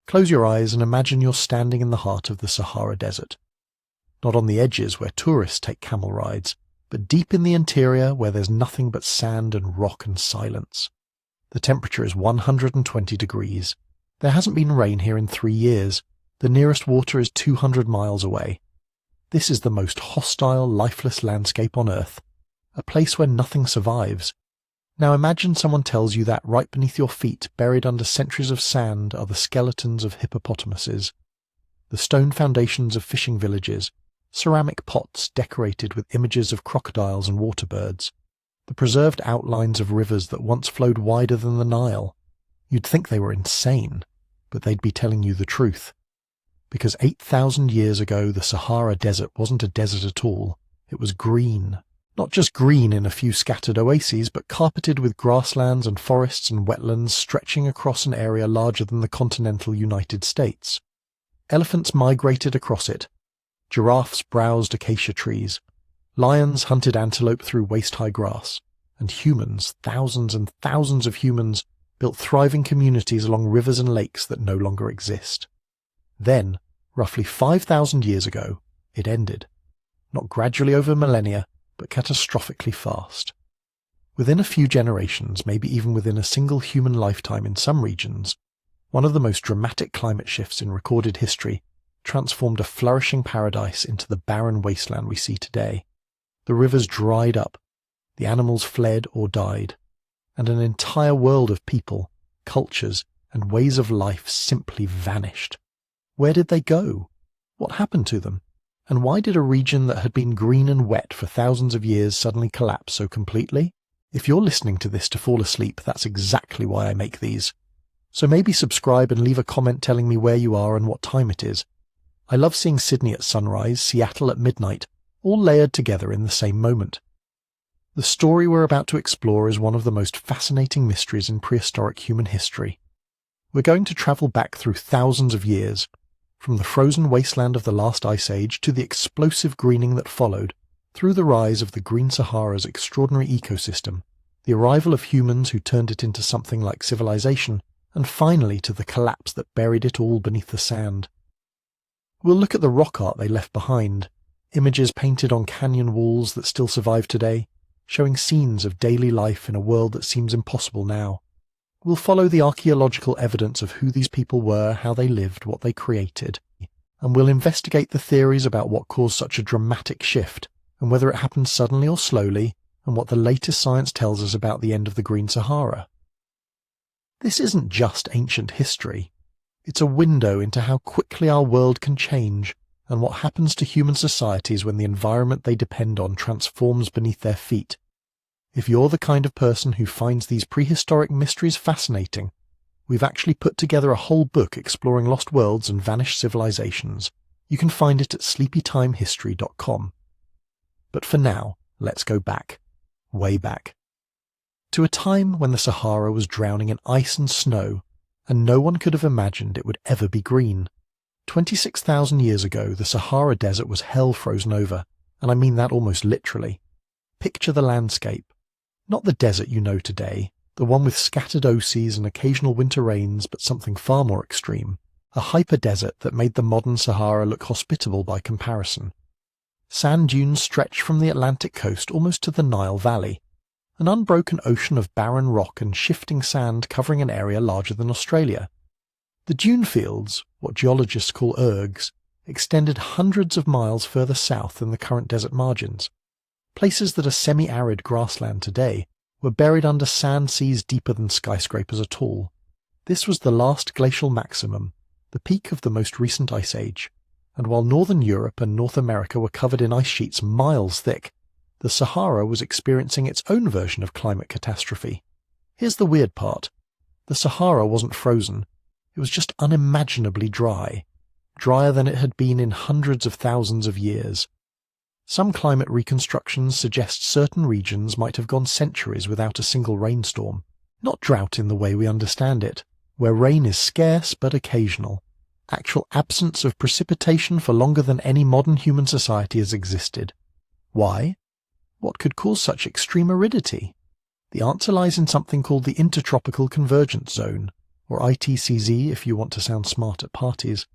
Close your eyes and imagine you're standing in the heart of the Sahara Desert. Not on the edges where tourists take camel rides, but deep in the interior where there's nothing but sand and rock and silence. The temperature is 120 degrees. There hasn't been rain here in 3 years. The nearest water is 200 miles away. This is the most hostile, lifeless landscape on Earth, a place where nothing survives. Now imagine someone tells you that right beneath your feet, buried under centuries of sand, are the skeletons of hippopotamuses, the stone foundations of fishing villages, ceramic pots decorated with images of crocodiles and water birds, the preserved outlines of rivers that once flowed wider than the Nile. You'd think they were insane, but they'd be telling you the truth. Because 8,000 years ago, the Sahara Desert wasn't a desert at all. It was green. Not just green in a few scattered oases, but carpeted with grasslands and forests and wetlands stretching across an area larger than the continental United States. Elephants migrated across it. Giraffes browsed acacia trees. Lions hunted antelope through waist-high grass. And humans, thousands and thousands of humans, built thriving communities along rivers and lakes that no longer exist. Then, roughly 5,000 years ago, it ended. Not gradually over millennia, but catastrophically fast. Within a few generations, maybe even within a single human lifetime in some regions, one of the most dramatic climate shifts in recorded history transformed a flourishing paradise into the barren wasteland we see today. The rivers dried up, the animals fled or died, and an entire world of people, cultures, and ways of life simply vanished. Where did they go? What happened to them? And why did a region that had been green and wet for thousands of years suddenly collapse so completely? If you're listening to this to fall asleep, that's exactly why I make these. So maybe subscribe and leave a comment telling me where you are and what time it is. I love seeing Sydney at sunrise, Seattle at midnight, all layered together in the same moment. The story we're about to explore is one of the most fascinating mysteries in prehistoric human history. We're going to travel back through thousands of years, from the frozen wasteland of the last ice age to the explosive greening that followed, through the rise of the Green Sahara's extraordinary ecosystem, the arrival of humans who turned it into something like civilization, and finally to the collapse that buried it all beneath the sand. We'll look at the rock art they left behind, images painted on canyon walls that still survive today, showing scenes of daily life in a world that seems impossible now. We'll follow the archaeological evidence of who these people were, how they lived, what they created, and we'll investigate the theories about what caused such a dramatic shift, and whether it happened suddenly or slowly, and what the latest science tells us about the end of the Green Sahara. This isn't just ancient history. It's a window into how quickly our world can change, and what happens to human societies when the environment they depend on transforms beneath their feet. If you're the kind of person who finds these prehistoric mysteries fascinating, we've actually put together a whole book exploring lost worlds and vanished civilizations. You can find it at sleepytimehistory.com. But for now, let's go back, way back, to a time when the Sahara was drowning in ice and snow, and no one could have imagined it would ever be green. 26,000 years ago, the Sahara Desert was hell frozen over, and I mean that almost literally. Picture the landscape. Not the desert you know today, the one with scattered oases and occasional winter rains, but something far more extreme. A hyper-desert that made the modern Sahara look hospitable by comparison. Sand dunes stretch from the Atlantic coast almost to the Nile Valley. An unbroken ocean of barren rock and shifting sand covering an area larger than Australia. The dune fields, what geologists call ergs, extended hundreds of miles further south than the current desert margins. Places that are semi-arid grassland today were buried under sand seas deeper than skyscrapers are tall. This was the last glacial maximum, the peak of the most recent ice age, and while northern Europe and North America were covered in ice sheets miles thick, the Sahara was experiencing its own version of climate catastrophe. Here's the weird part. The Sahara wasn't frozen. It was just unimaginably dry, drier than it had been in hundreds of thousands of years. Some climate reconstructions suggest certain regions might have gone centuries without a single rainstorm. Not drought in the way we understand it, where rain is scarce but occasional. Actual absence of precipitation for longer than any modern human society has existed. Why? What could cause such extreme aridity? The answer lies in something called the intertropical convergence zone, or ITCZ if you want to sound smart at parties.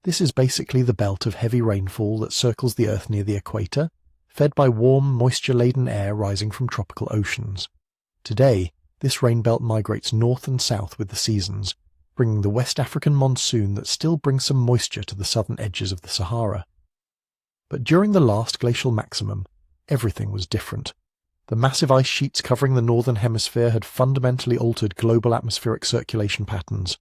This is basically the belt of heavy rainfall that circles the Earth near the equator, fed by warm, moisture-laden air rising from tropical oceans. Today, this rain belt migrates north and south with the seasons, bringing the West African monsoon that still brings some moisture to the southern edges of the Sahara. But during the last glacial maximum, everything was different. The massive ice sheets covering the northern hemisphere had fundamentally altered global atmospheric circulation patterns.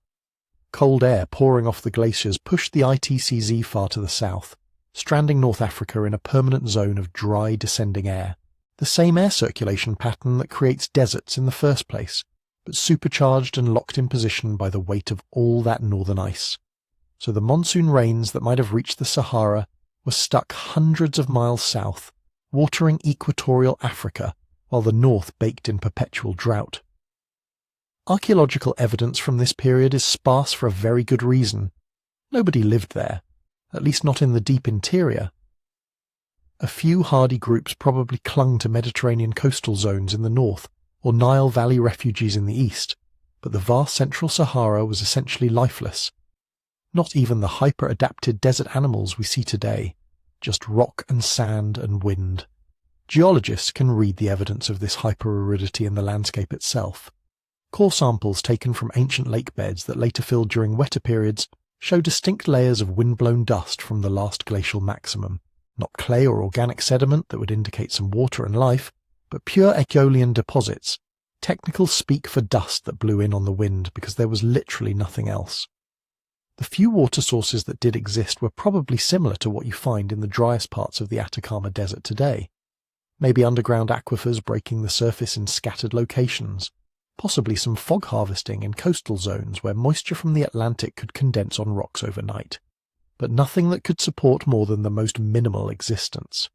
Cold air pouring off the glaciers pushed the ITCZ far to the south, stranding North Africa in a permanent zone of dry, descending air. The same air circulation pattern that creates deserts in the first place, but supercharged and locked in position by the weight of all that northern ice. So the monsoon rains that might have reached the Sahara were stuck hundreds of miles south, watering equatorial Africa, while the north baked in perpetual drought. Archaeological evidence from this period is sparse for a very good reason. Nobody lived there, at least not in the deep interior. A few hardy groups probably clung to Mediterranean coastal zones in the north, or Nile Valley refugees in the east, but the vast central Sahara was essentially lifeless. Not even the hyper-adapted desert animals we see today, just rock and sand and wind. Geologists can read the evidence of this hyper-aridity in the landscape itself. Core samples taken from ancient lake beds that later filled during wetter periods show distinct layers of wind-blown dust from the last glacial maximum. Not clay or organic sediment that would indicate some water and life, but pure Aeolian deposits, technical speak for dust that blew in on the wind because there was literally nothing else. The few water sources that did exist were probably similar to what you find in the driest parts of the Atacama Desert today. Maybe underground aquifers breaking the surface in scattered locations, possibly some fog harvesting in coastal zones where moisture from the Atlantic could condense on rocks overnight, but nothing that could support more than the most minimal existence.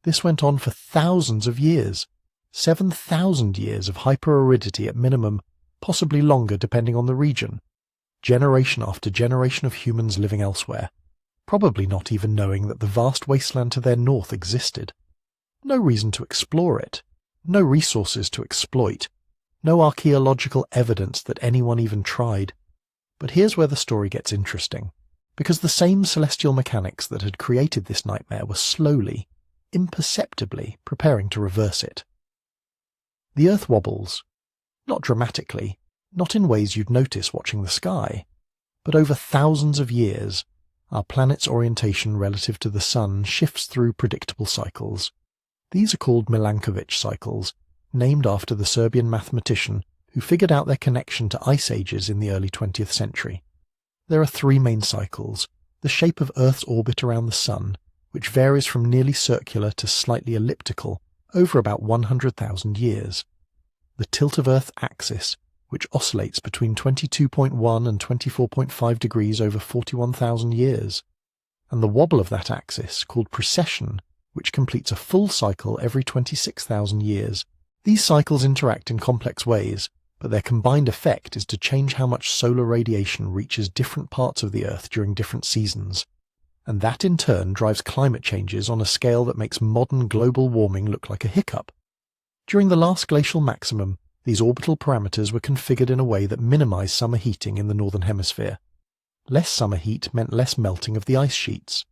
This went on for thousands of years, 7,000 years of hyper-aridity at minimum, possibly longer depending on the region, generation after generation of humans living elsewhere, probably not even knowing that the vast wasteland to their north existed. No reason to explore it, no resources to exploit, no archaeological evidence that anyone even tried. But here's where the story gets interesting, because the same celestial mechanics that had created this nightmare were slowly, imperceptibly preparing to reverse it. The Earth wobbles, not dramatically, not in ways you'd notice watching the sky, but over thousands of years, our planet's orientation relative to the Sun shifts through predictable cycles. These are called Milankovitch cycles, named after the Serbian mathematician who figured out their connection to ice ages in the early 20th century. There are three main cycles: the shape of Earth's orbit around the Sun, which varies from nearly circular to slightly elliptical over about 100,000 years; the tilt of Earth's axis, which oscillates between 22.1 and 24.5 degrees over 41,000 years; and the wobble of that axis, called precession, which completes a full cycle every 26,000 years. These cycles interact in complex ways, but their combined effect is to change how much solar radiation reaches different parts of the Earth during different seasons, and that in turn drives climate changes on a scale that makes modern global warming look like a hiccup. During the last glacial maximum, these orbital parameters were configured in a way that minimized summer heating in the northern hemisphere. Less summer heat meant less melting of the ice sheets.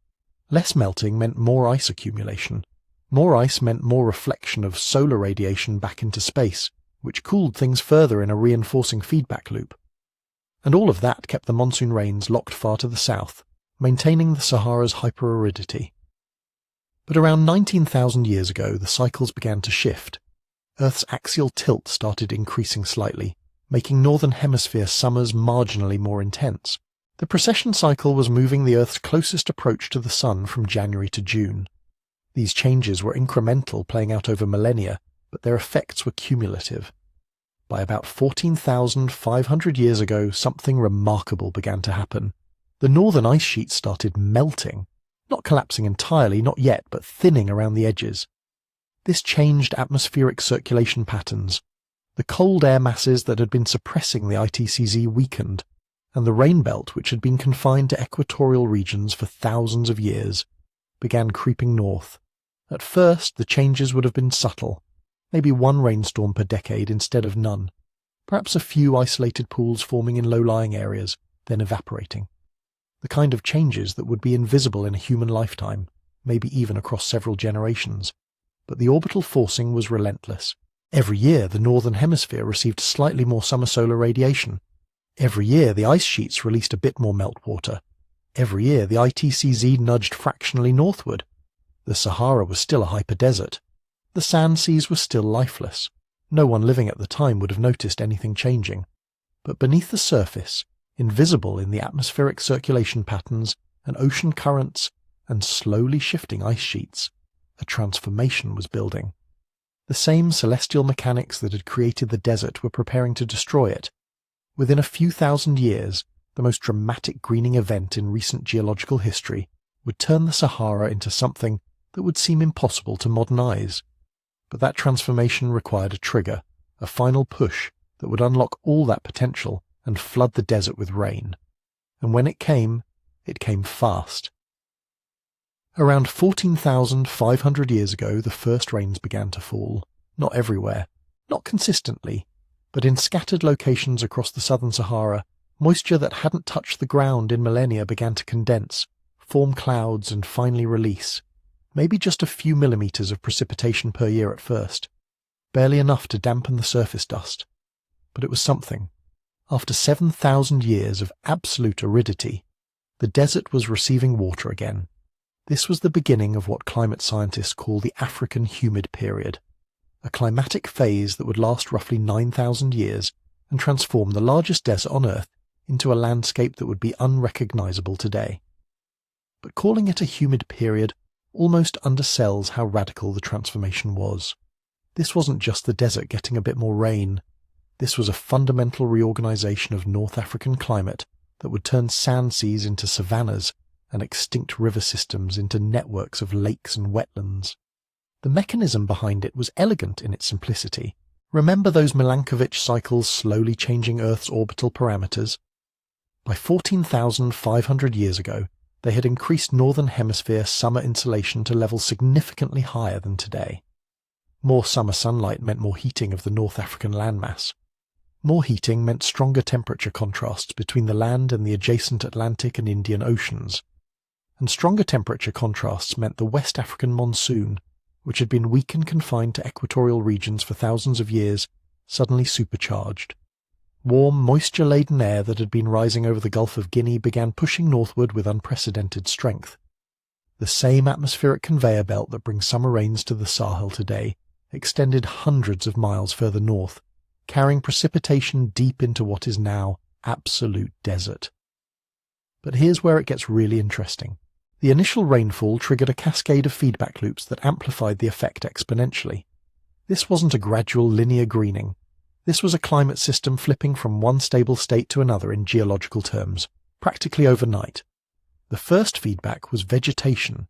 Less melting meant more ice accumulation. More ice meant more reflection of solar radiation back into space, which cooled things further in a reinforcing feedback loop. And all of that kept the monsoon rains locked far to the south, maintaining the Sahara's hyper-aridity. But around 19,000 years ago, the cycles began to shift. Earth's axial tilt started increasing slightly, making northern hemisphere summers marginally more intense. The precession cycle was moving the Earth's closest approach to the Sun from January to June. These changes were incremental, playing out over millennia, but their effects were cumulative. By about 14,500 years ago, something remarkable began to happen. The northern ice sheet started melting, not collapsing entirely, not yet, but thinning around the edges. This changed atmospheric circulation patterns. The cold air masses that had been suppressing the ITCZ weakened, and the rain belt, which had been confined to equatorial regions for thousands of years, began creeping north. At first, the changes would have been subtle, maybe one rainstorm per decade instead of none. perhaps a few isolated pools forming in low-lying areas, then evaporating. The kind of changes that would be invisible in a human lifetime, maybe even across several generations. But the orbital forcing was relentless. Every year the northern hemisphere received slightly more summer solar radiation. Every year the ice sheets released a bit more meltwater. Every year the ITCZ nudged fractionally northward. The Sahara was still a hyperdesert. The sand seas were still lifeless. No one living at the time would have noticed anything changing. But beneath the surface, invisible in the atmospheric circulation patterns and ocean currents and slowly shifting ice sheets, a transformation was building. The same celestial mechanics that had created the desert were preparing to destroy it. Within a few thousand years, the most dramatic greening event in recent geological history would turn the Sahara into something that would seem impossible to modernize. But that transformation required a trigger, a final push that would unlock all that potential and flood the desert with rain. And when it came fast. Around 14,500 years ago, the first rains began to fall, not everywhere, not consistently, but in scattered locations across the southern Sahara. Moisture that hadn't touched the ground in millennia began to condense, form clouds and finally release. Maybe just a few millimeters of precipitation per year at first, barely enough to dampen the surface dust. But it was something. After 7,000 years of absolute aridity, the desert was receiving water again. This was the beginning of what climate scientists call the African Humid Period, a climatic phase that would last roughly 9,000 years and transform the largest desert on Earth into a landscape that would be unrecognizable today. But calling it a humid period almost undersells how radical the transformation was. This wasn't just the desert getting a bit more rain. This was a fundamental reorganization of North African climate that would turn sand seas into savannas and extinct river systems into networks of lakes and wetlands. The mechanism behind it was elegant in its simplicity. Remember those Milankovitch cycles slowly changing Earth's orbital parameters? By 14,500 years ago, they had increased northern hemisphere summer insolation to levels significantly higher than today. More summer sunlight meant more heating of the North African landmass. More heating meant stronger temperature contrasts between the land and the adjacent Atlantic and Indian Oceans. And stronger temperature contrasts meant the West African monsoon, which had been weak and confined to equatorial regions for thousands of years, suddenly supercharged. Warm, moisture-laden air that had been rising over the Gulf of Guinea began pushing northward with unprecedented strength. The same atmospheric conveyor belt that brings summer rains to the Sahel today extended hundreds of miles further north, carrying precipitation deep into what is now absolute desert. But here's where it gets really interesting. The initial rainfall triggered a cascade of feedback loops that amplified the effect exponentially. This wasn't a gradual linear greening. This was a climate system flipping from one stable state to another in geological terms, practically overnight. The first feedback was vegetation.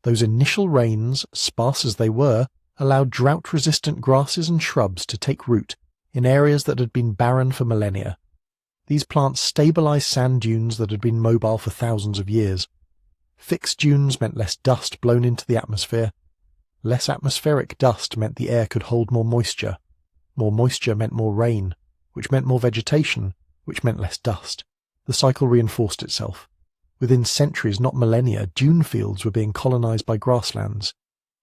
Those initial rains, sparse as they were, allowed drought-resistant grasses and shrubs to take root in areas that had been barren for millennia. These plants stabilized sand dunes that had been mobile for thousands of years. Fixed dunes meant less dust blown into the atmosphere. Less atmospheric dust meant the air could hold more moisture. More moisture meant more rain, which meant more vegetation, which meant less dust. The cycle reinforced itself. Within centuries, not millennia, dune fields were being colonized by grasslands.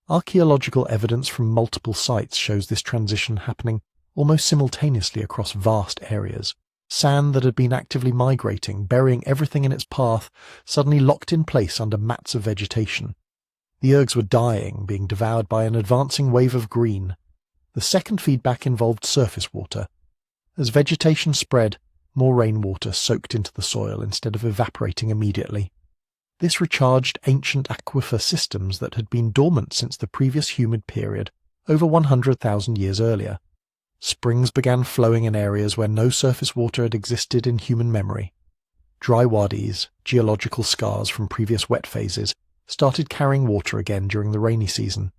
Archaeological evidence from multiple sites shows this transition happening almost simultaneously across vast areas. Sand that had been actively migrating, burying everything in its path, suddenly locked in place under mats of vegetation. The ergs were dying, being devoured by an advancing wave of green. The second feedback involved surface water. As vegetation spread, more rainwater soaked into the soil instead of evaporating immediately. This recharged ancient aquifer systems that had been dormant since the previous humid period, over 100,000 years earlier. Springs began flowing in areas where no surface water had existed in human memory. Dry wadis, geological scars from previous wet phases, started carrying water again during the rainy season.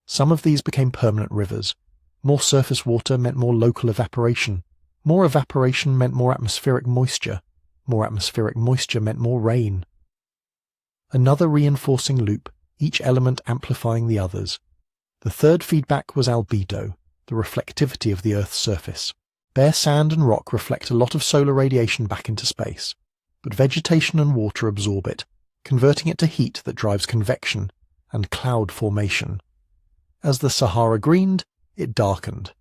Some of these became permanent rivers. More surface water meant more local evaporation. More evaporation meant more atmospheric moisture. More atmospheric moisture meant more rain. Another reinforcing loop, each element amplifying the others. The third feedback was albedo, the reflectivity of the Earth's surface. Bare sand and rock reflect a lot of solar radiation back into space, but vegetation and water absorb it, converting it to heat that drives convection and cloud formation. As the Sahara greened, it darkened.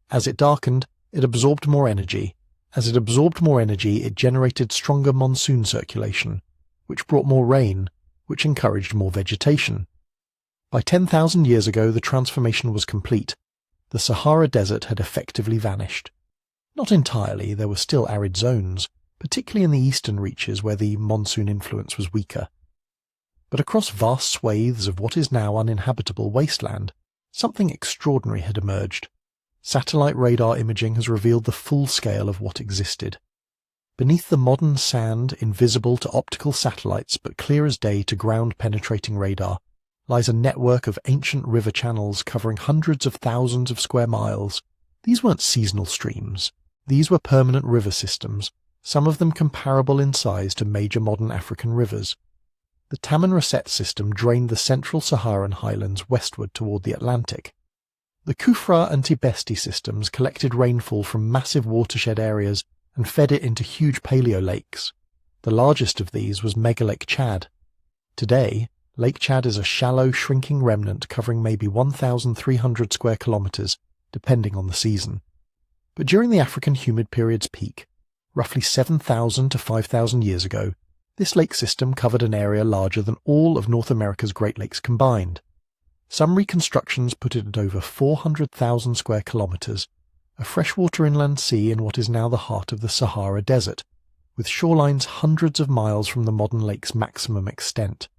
As it darkened, it absorbed more energy. As it absorbed more energy, it generated stronger monsoon circulation, which brought more rain, which encouraged more vegetation. By 10,000 years ago, the transformation was complete. The Sahara Desert had effectively vanished. Not entirely, there were still arid zones, particularly in the eastern reaches where the monsoon influence was weaker. But across vast swathes of what is now uninhabitable wasteland, something extraordinary had emerged. Satellite radar imaging has revealed the full scale of what existed. Beneath the modern sand, invisible to optical satellites but clear as day to ground-penetrating radar, lies a network of ancient river channels covering hundreds of thousands of square miles. These weren't seasonal streams. These were permanent river systems, some of them comparable in size to major modern African rivers. The Tamanrasset system drained the central Saharan highlands westward toward the Atlantic. The Kufra and Tibesti systems collected rainfall from massive watershed areas and fed it into huge paleolakes. The largest of these was Megalake Chad. Today, Lake Chad is a shallow, shrinking remnant covering maybe 1,300 square kilometers, depending on the season. But during the African Humid Period's peak, roughly 7,000 to 5,000 years ago, this lake system covered an area larger than all of North America's Great Lakes combined. Some reconstructions put it at over 400,000 square kilometers, a freshwater inland sea in what is now the heart of the Sahara Desert, with shorelines hundreds of miles from the modern lake's maximum extent.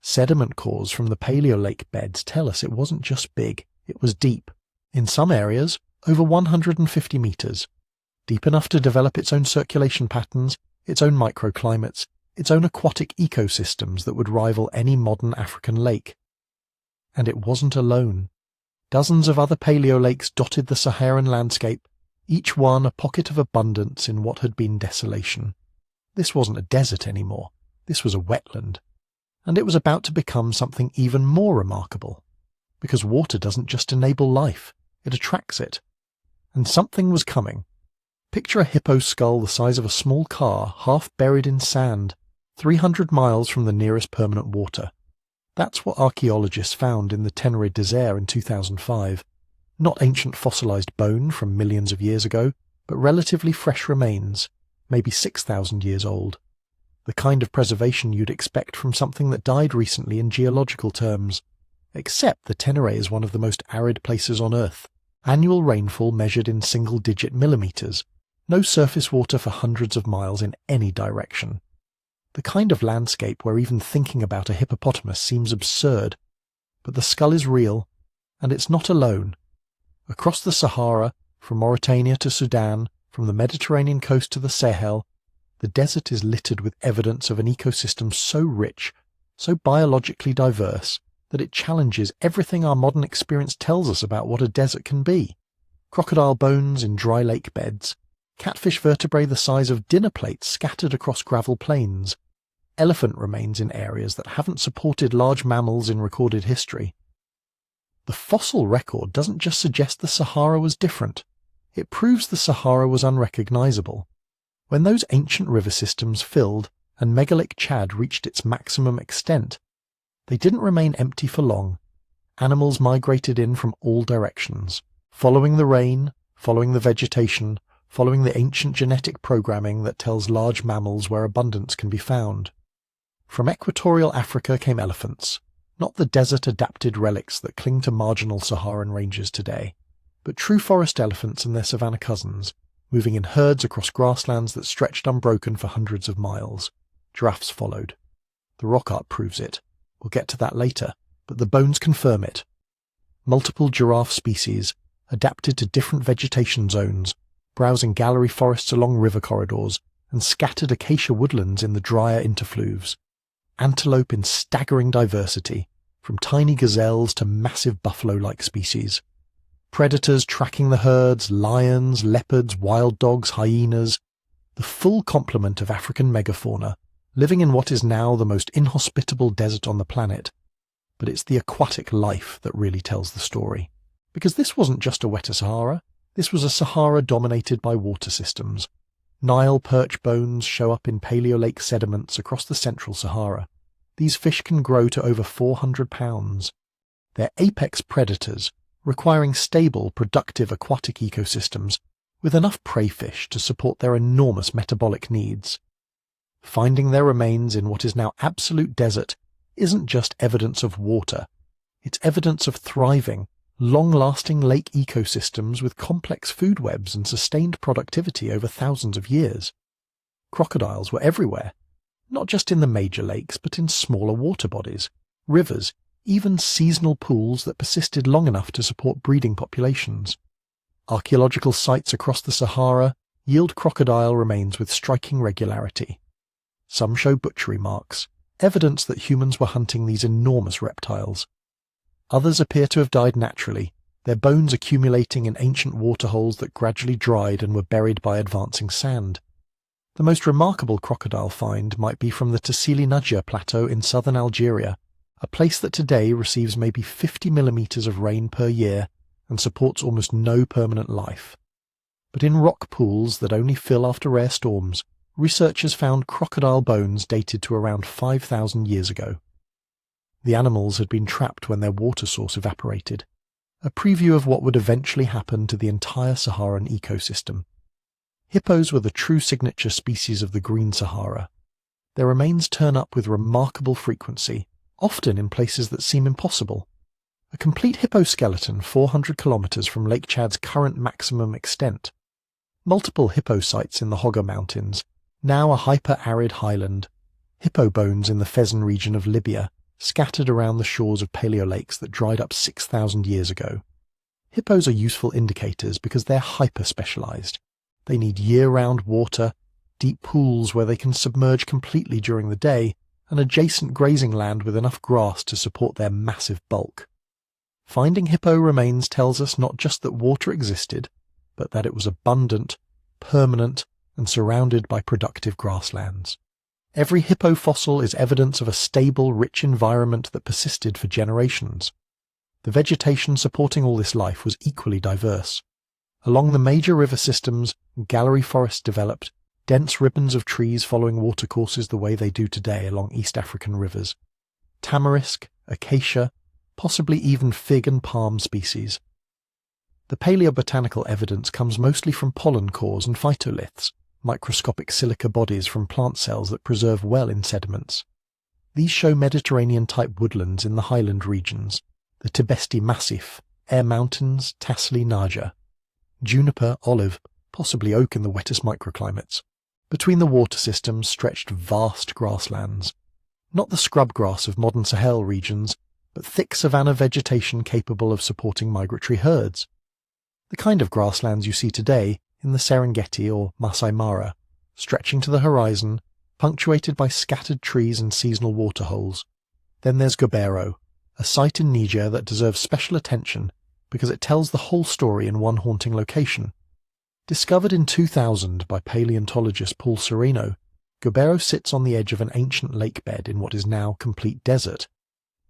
Sediment cores from the Paleolake beds tell us it wasn't just big, it was deep. In some areas, over 150 meters. Deep enough to develop its own circulation patterns, its own microclimates, its own aquatic ecosystems that would rival any modern African lake. And it wasn't alone. Dozens of other paleolakes dotted the Saharan landscape, each one a pocket of abundance in what had been desolation. This wasn't a desert anymore. This was a wetland. And it was about to become something even more remarkable. Because water doesn't just enable life, it attracts it. And something was coming. Picture a hippo skull the size of a small car, half buried in sand, 300 miles from the nearest permanent water. That's what archaeologists found in the Tenere Desert in 2005. Not ancient fossilized bone from millions of years ago, but relatively fresh remains, maybe 6,000 years old. The kind of preservation you'd expect from something that died recently in geological terms. Except the Tenere is one of the most arid places on Earth. Annual rainfall measured in single-digit millimeters. No surface water for hundreds of miles in any direction. The kind of landscape where even thinking about a hippopotamus seems absurd. But the skull is real, and it's not alone. Across the Sahara, from Mauritania to Sudan, from the Mediterranean coast to the Sahel, the desert is littered with evidence of an ecosystem so rich, so biologically diverse, that it challenges everything our modern experience tells us about what a desert can be. Crocodile bones in dry lake beds, catfish vertebrae the size of dinner plates scattered across gravel plains, elephant remains in areas that haven't supported large mammals in recorded history. The fossil record doesn't just suggest the Sahara was different. It proves the Sahara was unrecognizable. When those ancient river systems filled and Megalake Chad reached its maximum extent, they didn't remain empty for long. Animals migrated in from all directions, following the rain, following the vegetation, following the ancient genetic programming that tells large mammals where abundance can be found. From equatorial Africa came elephants, not the desert-adapted relics that cling to marginal Saharan ranges today, but true forest elephants and their savanna cousins, moving in herds across grasslands that stretched unbroken for hundreds of miles. Giraffes followed. The rock art proves it. We'll get to that later, but the bones confirm it. Multiple giraffe species, adapted to different vegetation zones, browsing gallery forests along river corridors, and scattered acacia woodlands in the drier interfluves. Antelope in staggering diversity, from tiny gazelles to massive buffalo-like species. Predators tracking the herds, lions, leopards, wild dogs, hyenas. The full complement of African megafauna, living in what is now the most inhospitable desert on the planet. But it's the aquatic life that really tells the story. Because this wasn't just a wetter Sahara, This was a Sahara dominated by water systems. Nile perch bones show up in Paleolake sediments across the central Sahara. These fish can grow to over 400 pounds. They're apex predators, requiring stable, productive aquatic ecosystems with enough prey fish to support their enormous metabolic needs. Finding their remains in what is now absolute desert isn't just evidence of water, it's evidence of thriving, long-lasting lake ecosystems with complex food webs and sustained productivity over thousands of years. Crocodiles were everywhere, not just in the major lakes, but in smaller water bodies, rivers, even seasonal pools that persisted long enough to support breeding populations. Archaeological sites across the Sahara yield crocodile remains with striking regularity. Some show butchery marks, evidence that humans were hunting these enormous reptiles. Others appear to have died naturally, their bones accumulating in ancient waterholes that gradually dried and were buried by advancing sand. The most remarkable crocodile find might be from the Tassili Najjar Plateau in southern Algeria, a place that today receives maybe 50 millimeters of rain per year and supports almost no permanent life. But in rock pools that only fill after rare storms, researchers found crocodile bones dated to around 5,000 years ago. The animals had been trapped when their water source evaporated, a preview of what would eventually happen to the entire Saharan ecosystem. Hippos were the true signature species of the Green Sahara. Their remains turn up with remarkable frequency, often in places that seem impossible. A complete hippo skeleton 400 kilometers from Lake Chad's current maximum extent. Multiple hippo sites in the Hoggar Mountains, now a hyper-arid highland. Hippo bones in the Fezzan region of Libya, scattered around the shores of paleolakes that dried up 6,000 years ago. Hippos are useful indicators because they're hyper-specialized. They need year-round water, deep pools where they can submerge completely during the day, and adjacent grazing land with enough grass to support their massive bulk. Finding hippo remains tells us not just that water existed, but that it was abundant, permanent, and surrounded by productive grasslands. Every hippo fossil is evidence of a stable, rich environment that persisted for generations. The vegetation supporting all this life was equally diverse. Along the major river systems, gallery forests developed, dense ribbons of trees following watercourses the way they do today along East African rivers. Tamarisk, acacia, possibly even fig and palm species. The paleobotanical evidence comes mostly from pollen cores and phytoliths, microscopic silica bodies from plant cells that preserve well in sediments. These show Mediterranean-type woodlands in the highland regions, the Tibesti Massif, Air Mountains, Tassili Najjar. Juniper, olive, possibly oak in the wettest microclimates. Between the water systems stretched vast grasslands. Not the scrub grass of modern Sahel regions, but thick savanna vegetation capable of supporting migratory herds. The kind of grasslands you see today in the Serengeti or Masai Mara, stretching to the horizon, punctuated by scattered trees and seasonal waterholes. Then there's Gobero, a site in Niger that deserves special attention because it tells the whole story in one haunting location. Discovered in 2000 by paleontologist Paul Sereno, Gobero sits on the edge of an ancient lake bed in what is now complete desert.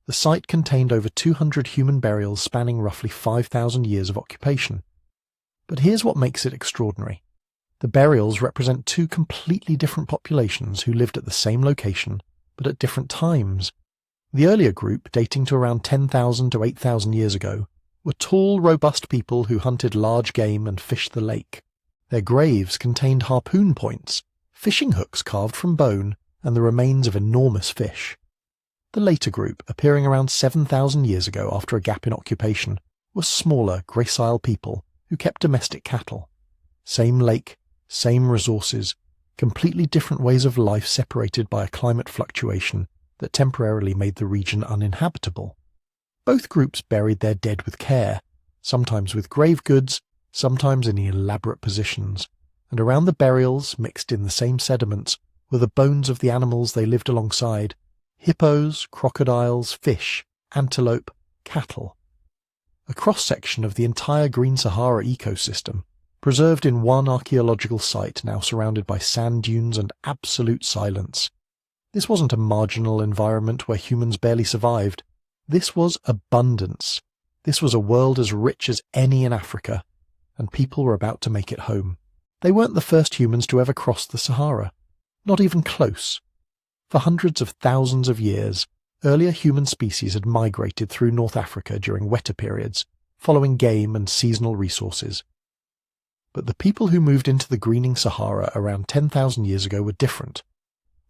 The site contained over 200 human burials spanning roughly 5,000 years of occupation. But here's what makes it extraordinary. The burials represent two completely different populations who lived at the same location, but at different times. The earlier group, dating to around 10,000 to 8,000 years ago, were tall, robust people who hunted large game and fished the lake. Their graves contained harpoon points, fishing hooks carved from bone, and the remains of enormous fish. The later group, appearing around 7,000 years ago after a gap in occupation, were smaller, gracile people who kept domestic cattle. Same lake, same resources, completely different ways of life separated by a climate fluctuation that temporarily made the region uninhabitable. Both groups buried their dead with care, sometimes with grave goods, sometimes in elaborate positions, and around the burials, mixed in the same sediments, were the bones of the animals they lived alongside: hippos, crocodiles, fish, antelope, cattle. A cross-section of the entire Green Sahara ecosystem, preserved in one archaeological site now surrounded by sand dunes and absolute silence. This wasn't a marginal environment where humans barely survived. This was abundance. This was a world as rich as any in Africa, and people were about to make it home. They weren't the first humans to ever cross the Sahara. Not even close. For hundreds of thousands of years, earlier human species had migrated through North Africa during wetter periods, following game and seasonal resources. But the people who moved into the greening Sahara around 10,000 years ago were different.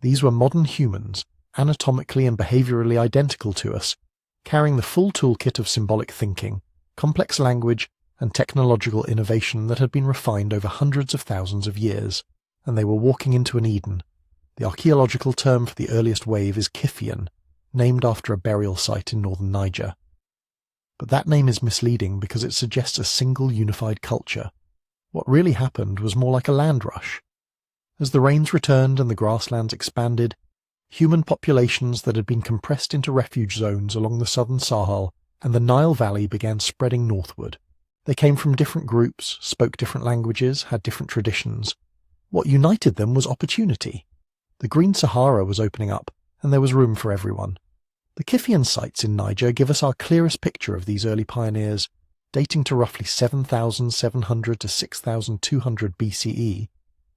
These were modern humans, anatomically and behaviorally identical to us, carrying the full toolkit of symbolic thinking, complex language, and technological innovation that had been refined over hundreds of thousands of years, and they were walking into an Eden. The archaeological term for the earliest wave is Kiphian, named after a burial site in northern Niger. But that name is misleading because it suggests a single unified culture. What really happened was more like a land rush. As the rains returned and the grasslands expanded, human populations that had been compressed into refuge zones along the southern Sahel and the Nile Valley began spreading northward. They came from different groups, spoke different languages, had different traditions. What united them was opportunity. The Green Sahara was opening up, and there was room for everyone. The Kiphian sites in Niger give us our clearest picture of these early pioneers, dating to roughly 7,700 to 6,200 BCE.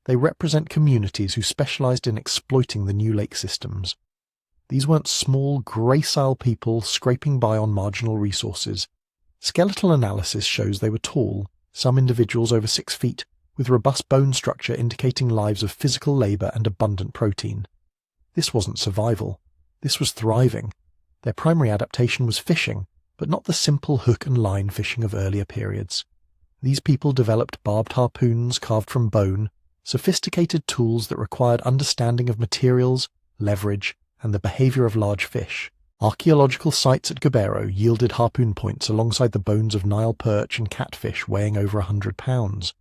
They represent communities who specialized in exploiting the new lake systems. These weren't small, gracile people scraping by on marginal resources. Skeletal analysis shows they were tall, some individuals over 6 feet, with robust bone structure indicating lives of physical labor and abundant protein. This wasn't survival. This was thriving. Their primary adaptation was fishing, but not the simple hook and line fishing of earlier periods. These people developed barbed harpoons carved from bone, sophisticated tools that required understanding of materials, leverage, and the behavior of large fish. Archaeological sites at Gobero yielded harpoon points alongside the bones of Nile perch and catfish weighing over 100 pounds.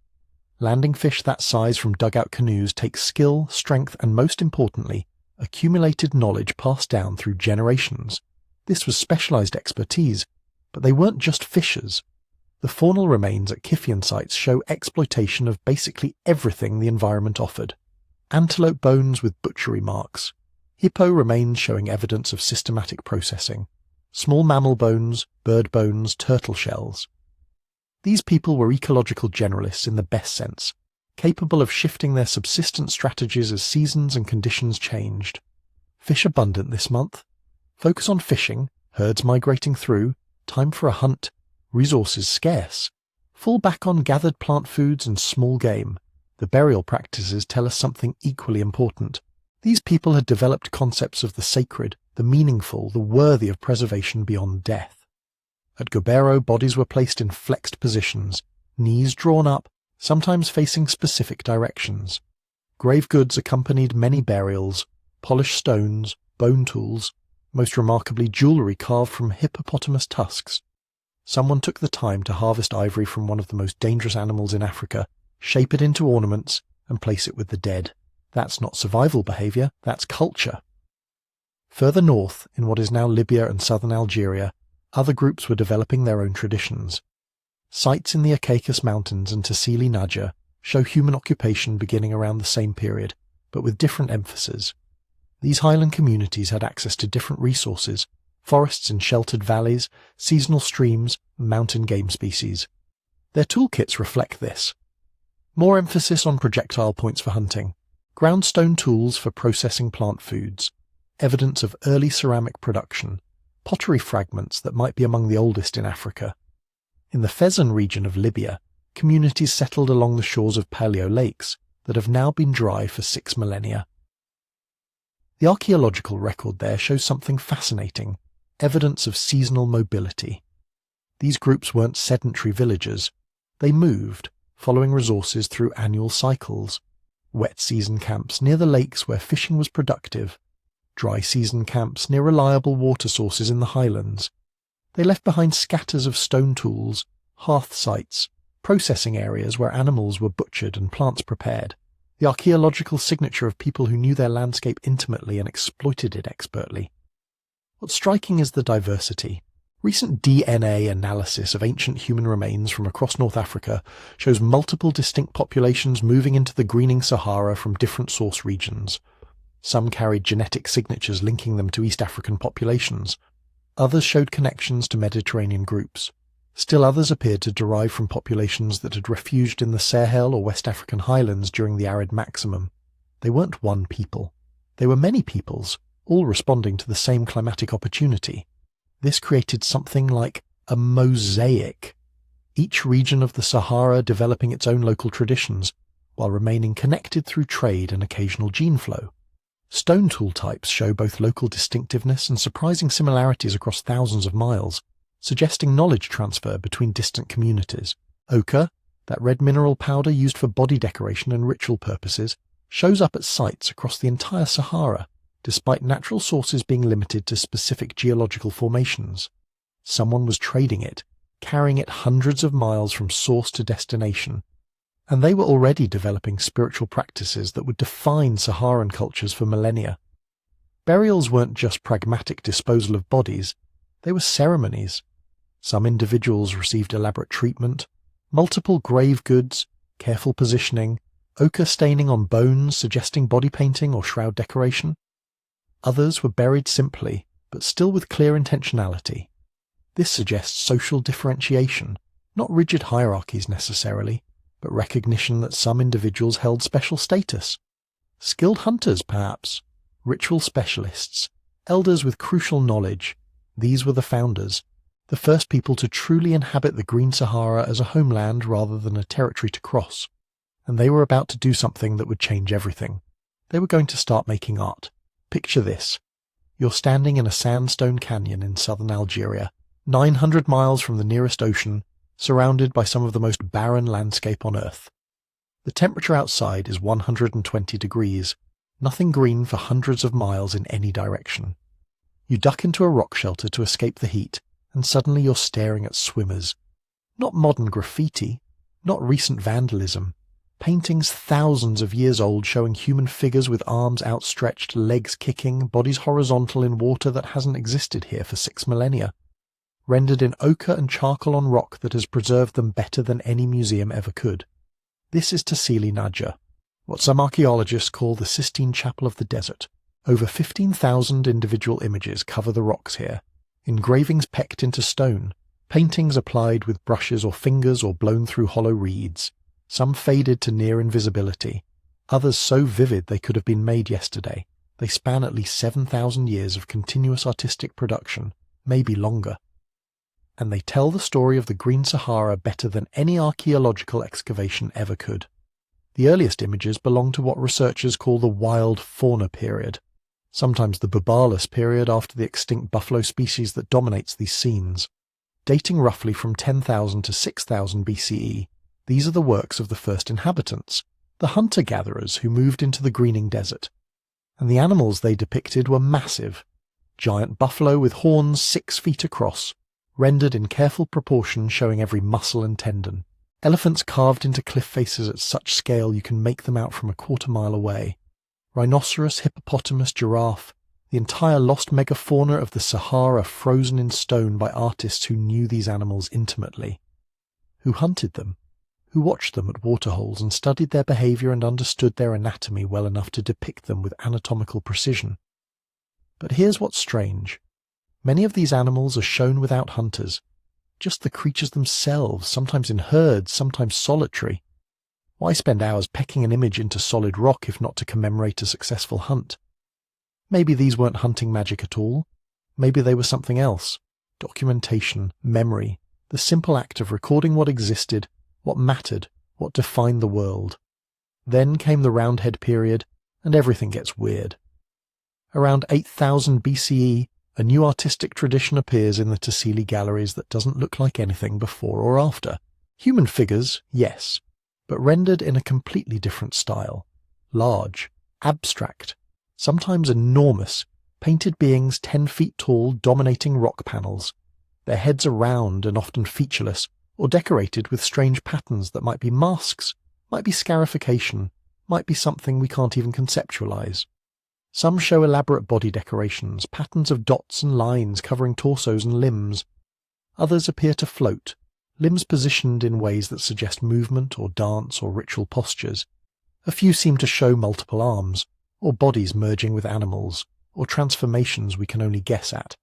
Landing fish that size from dugout canoes takes skill, strength, and most importantly, accumulated knowledge passed down through generations. This was specialized expertise, but they weren't just fishers. The faunal remains at Kiphian sites show exploitation of basically everything the environment offered. Antelope bones with butchery marks. Hippo remains showing evidence of systematic processing. Small mammal bones, bird bones, turtle shells. These people were ecological generalists in the best sense, capable of shifting their subsistence strategies as seasons and conditions changed. Fish abundant this month? Focus on fishing, herds migrating through, time for a hunt, resources scarce. Fall back on gathered plant foods and small game. The burial practices tell us something equally important. These people had developed concepts of the sacred, the meaningful, the worthy of preservation beyond death. At Gobero, bodies were placed in flexed positions, knees drawn up, sometimes facing specific directions. Grave goods accompanied many burials, polished stones, bone tools, most remarkably jewellery carved from hippopotamus tusks. Someone took the time to harvest ivory from one of the most dangerous animals in Africa, shape it into ornaments, and place it with the dead. That's not survival behaviour, that's culture. Further north, in what is now Libya and southern Algeria, other groups were developing their own traditions. Sites in the Caucasus Mountains and Tassili Naja show human occupation beginning around the same period, but with different emphasis. These highland communities had access to different resources, forests and sheltered valleys, seasonal streams, and mountain game species. Their toolkits reflect this. More emphasis on projectile points for hunting, groundstone tools for processing plant foods, evidence of early ceramic production, pottery fragments that might be among the oldest in Africa. In the Fezzan region of Libya, communities settled along the shores of paleo lakes that have now been dry for 6 millennia. The archaeological record there shows something fascinating, evidence of seasonal mobility. These groups weren't sedentary villagers. They moved, following resources through annual cycles. Wet season camps near the lakes where fishing was productive. Dry season camps near reliable water sources in the highlands. They left behind scatters of stone tools, hearth sites, processing areas where animals were butchered and plants prepared. The archaeological signature of people who knew their landscape intimately and exploited it expertly. What's striking is the diversity. Recent DNA analysis of ancient human remains from across North Africa shows multiple distinct populations moving into the greening Sahara from different source regions. Some carried genetic signatures linking them to East African populations. Others showed connections to Mediterranean groups. Still others appeared to derive from populations that had refuged in the Sahel or West African highlands during the arid maximum. They weren't one people. They were many peoples, all responding to the same climatic opportunity. This created something like a mosaic, each region of the Sahara developing its own local traditions, while remaining connected through trade and occasional gene flow. Stone tool types show both local distinctiveness and surprising similarities across thousands of miles, suggesting knowledge transfer between distant communities. Ochre, that red mineral powder used for body decoration and ritual purposes, shows up at sites across the entire Sahara, despite natural sources being limited to specific geological formations. Someone was trading it, carrying it hundreds of miles from source to destination, and they were already developing spiritual practices that would define Saharan cultures for millennia. Burials weren't just pragmatic disposal of bodies, they were ceremonies. Some individuals received elaborate treatment, multiple grave goods, careful positioning, ochre staining on bones suggesting body painting or shroud decoration. Others were buried simply, but still with clear intentionality. This suggests social differentiation, not rigid hierarchies necessarily, but recognition that some individuals held special status. Skilled hunters, perhaps, ritual specialists, elders with crucial knowledge. These were the founders, the first people to truly inhabit the Green Sahara as a homeland rather than a territory to cross. And they were about to do something that would change everything. They were going to start making art. Picture this. You're standing in a sandstone canyon in southern Algeria, 900 miles from the nearest ocean, surrounded by some of the most barren landscape on Earth. The temperature outside is 120 degrees, nothing green for hundreds of miles in any direction. You duck into a rock shelter to escape the heat, and suddenly you're staring at swimmers. Not modern graffiti, not recent vandalism. Paintings thousands of years old showing human figures with arms outstretched, legs kicking, bodies horizontal in water that hasn't existed here for 6 millennia. Rendered in ochre and charcoal on rock that has preserved them better than any museum ever could. This is Tassili Nadja, what some archaeologists call the Sistine Chapel of the Desert. Over 15,000 individual images cover the rocks here, engravings pecked into stone, paintings applied with brushes or fingers or blown through hollow reeds, some faded to near invisibility, others so vivid they could have been made yesterday. They span at least 7,000 years of continuous artistic production, maybe longer. And they tell the story of the Green Sahara better than any archaeological excavation ever could. The earliest images belong to what researchers call the wild fauna period, sometimes the Bubalus period after the extinct buffalo species that dominates these scenes. Dating roughly from 10,000 to 6,000 BCE, these are the works of the first inhabitants, the hunter-gatherers who moved into the greening desert. And the animals they depicted were massive. Giant buffalo with horns 6 feet across, rendered in careful proportion showing every muscle and tendon. Elephants carved into cliff faces at such scale you can make them out from a quarter-mile away. Rhinoceros, hippopotamus, giraffe, the entire lost megafauna of the Sahara frozen in stone by artists who knew these animals intimately. Who hunted them, who watched them at waterholes and studied their behavior and understood their anatomy well enough to depict them with anatomical precision. But here's what's strange. Many of these animals are shown without hunters, just the creatures themselves, sometimes in herds, sometimes solitary. Why spend hours pecking an image into solid rock if not to commemorate a successful hunt? Maybe these weren't hunting magic at all. Maybe they were something else. Documentation, memory, the simple act of recording what existed, what mattered, what defined the world. Then came the Roundhead period, and everything gets weird. Around 8,000 BCE, a new artistic tradition appears in the Tassili galleries that doesn't look like anything before or after. Human figures, yes, but rendered in a completely different style. Large, abstract, sometimes enormous, painted beings 10 feet tall dominating rock panels. Their heads are round and often featureless, or decorated with strange patterns that might be masks, might be scarification, might be something we can't even conceptualize. Some show elaborate body decorations, patterns of dots and lines covering torsos and limbs. Others appear to float, limbs positioned in ways that suggest movement or dance or ritual postures. A few seem to show multiple arms, or bodies merging with animals, or transformations we can only guess at.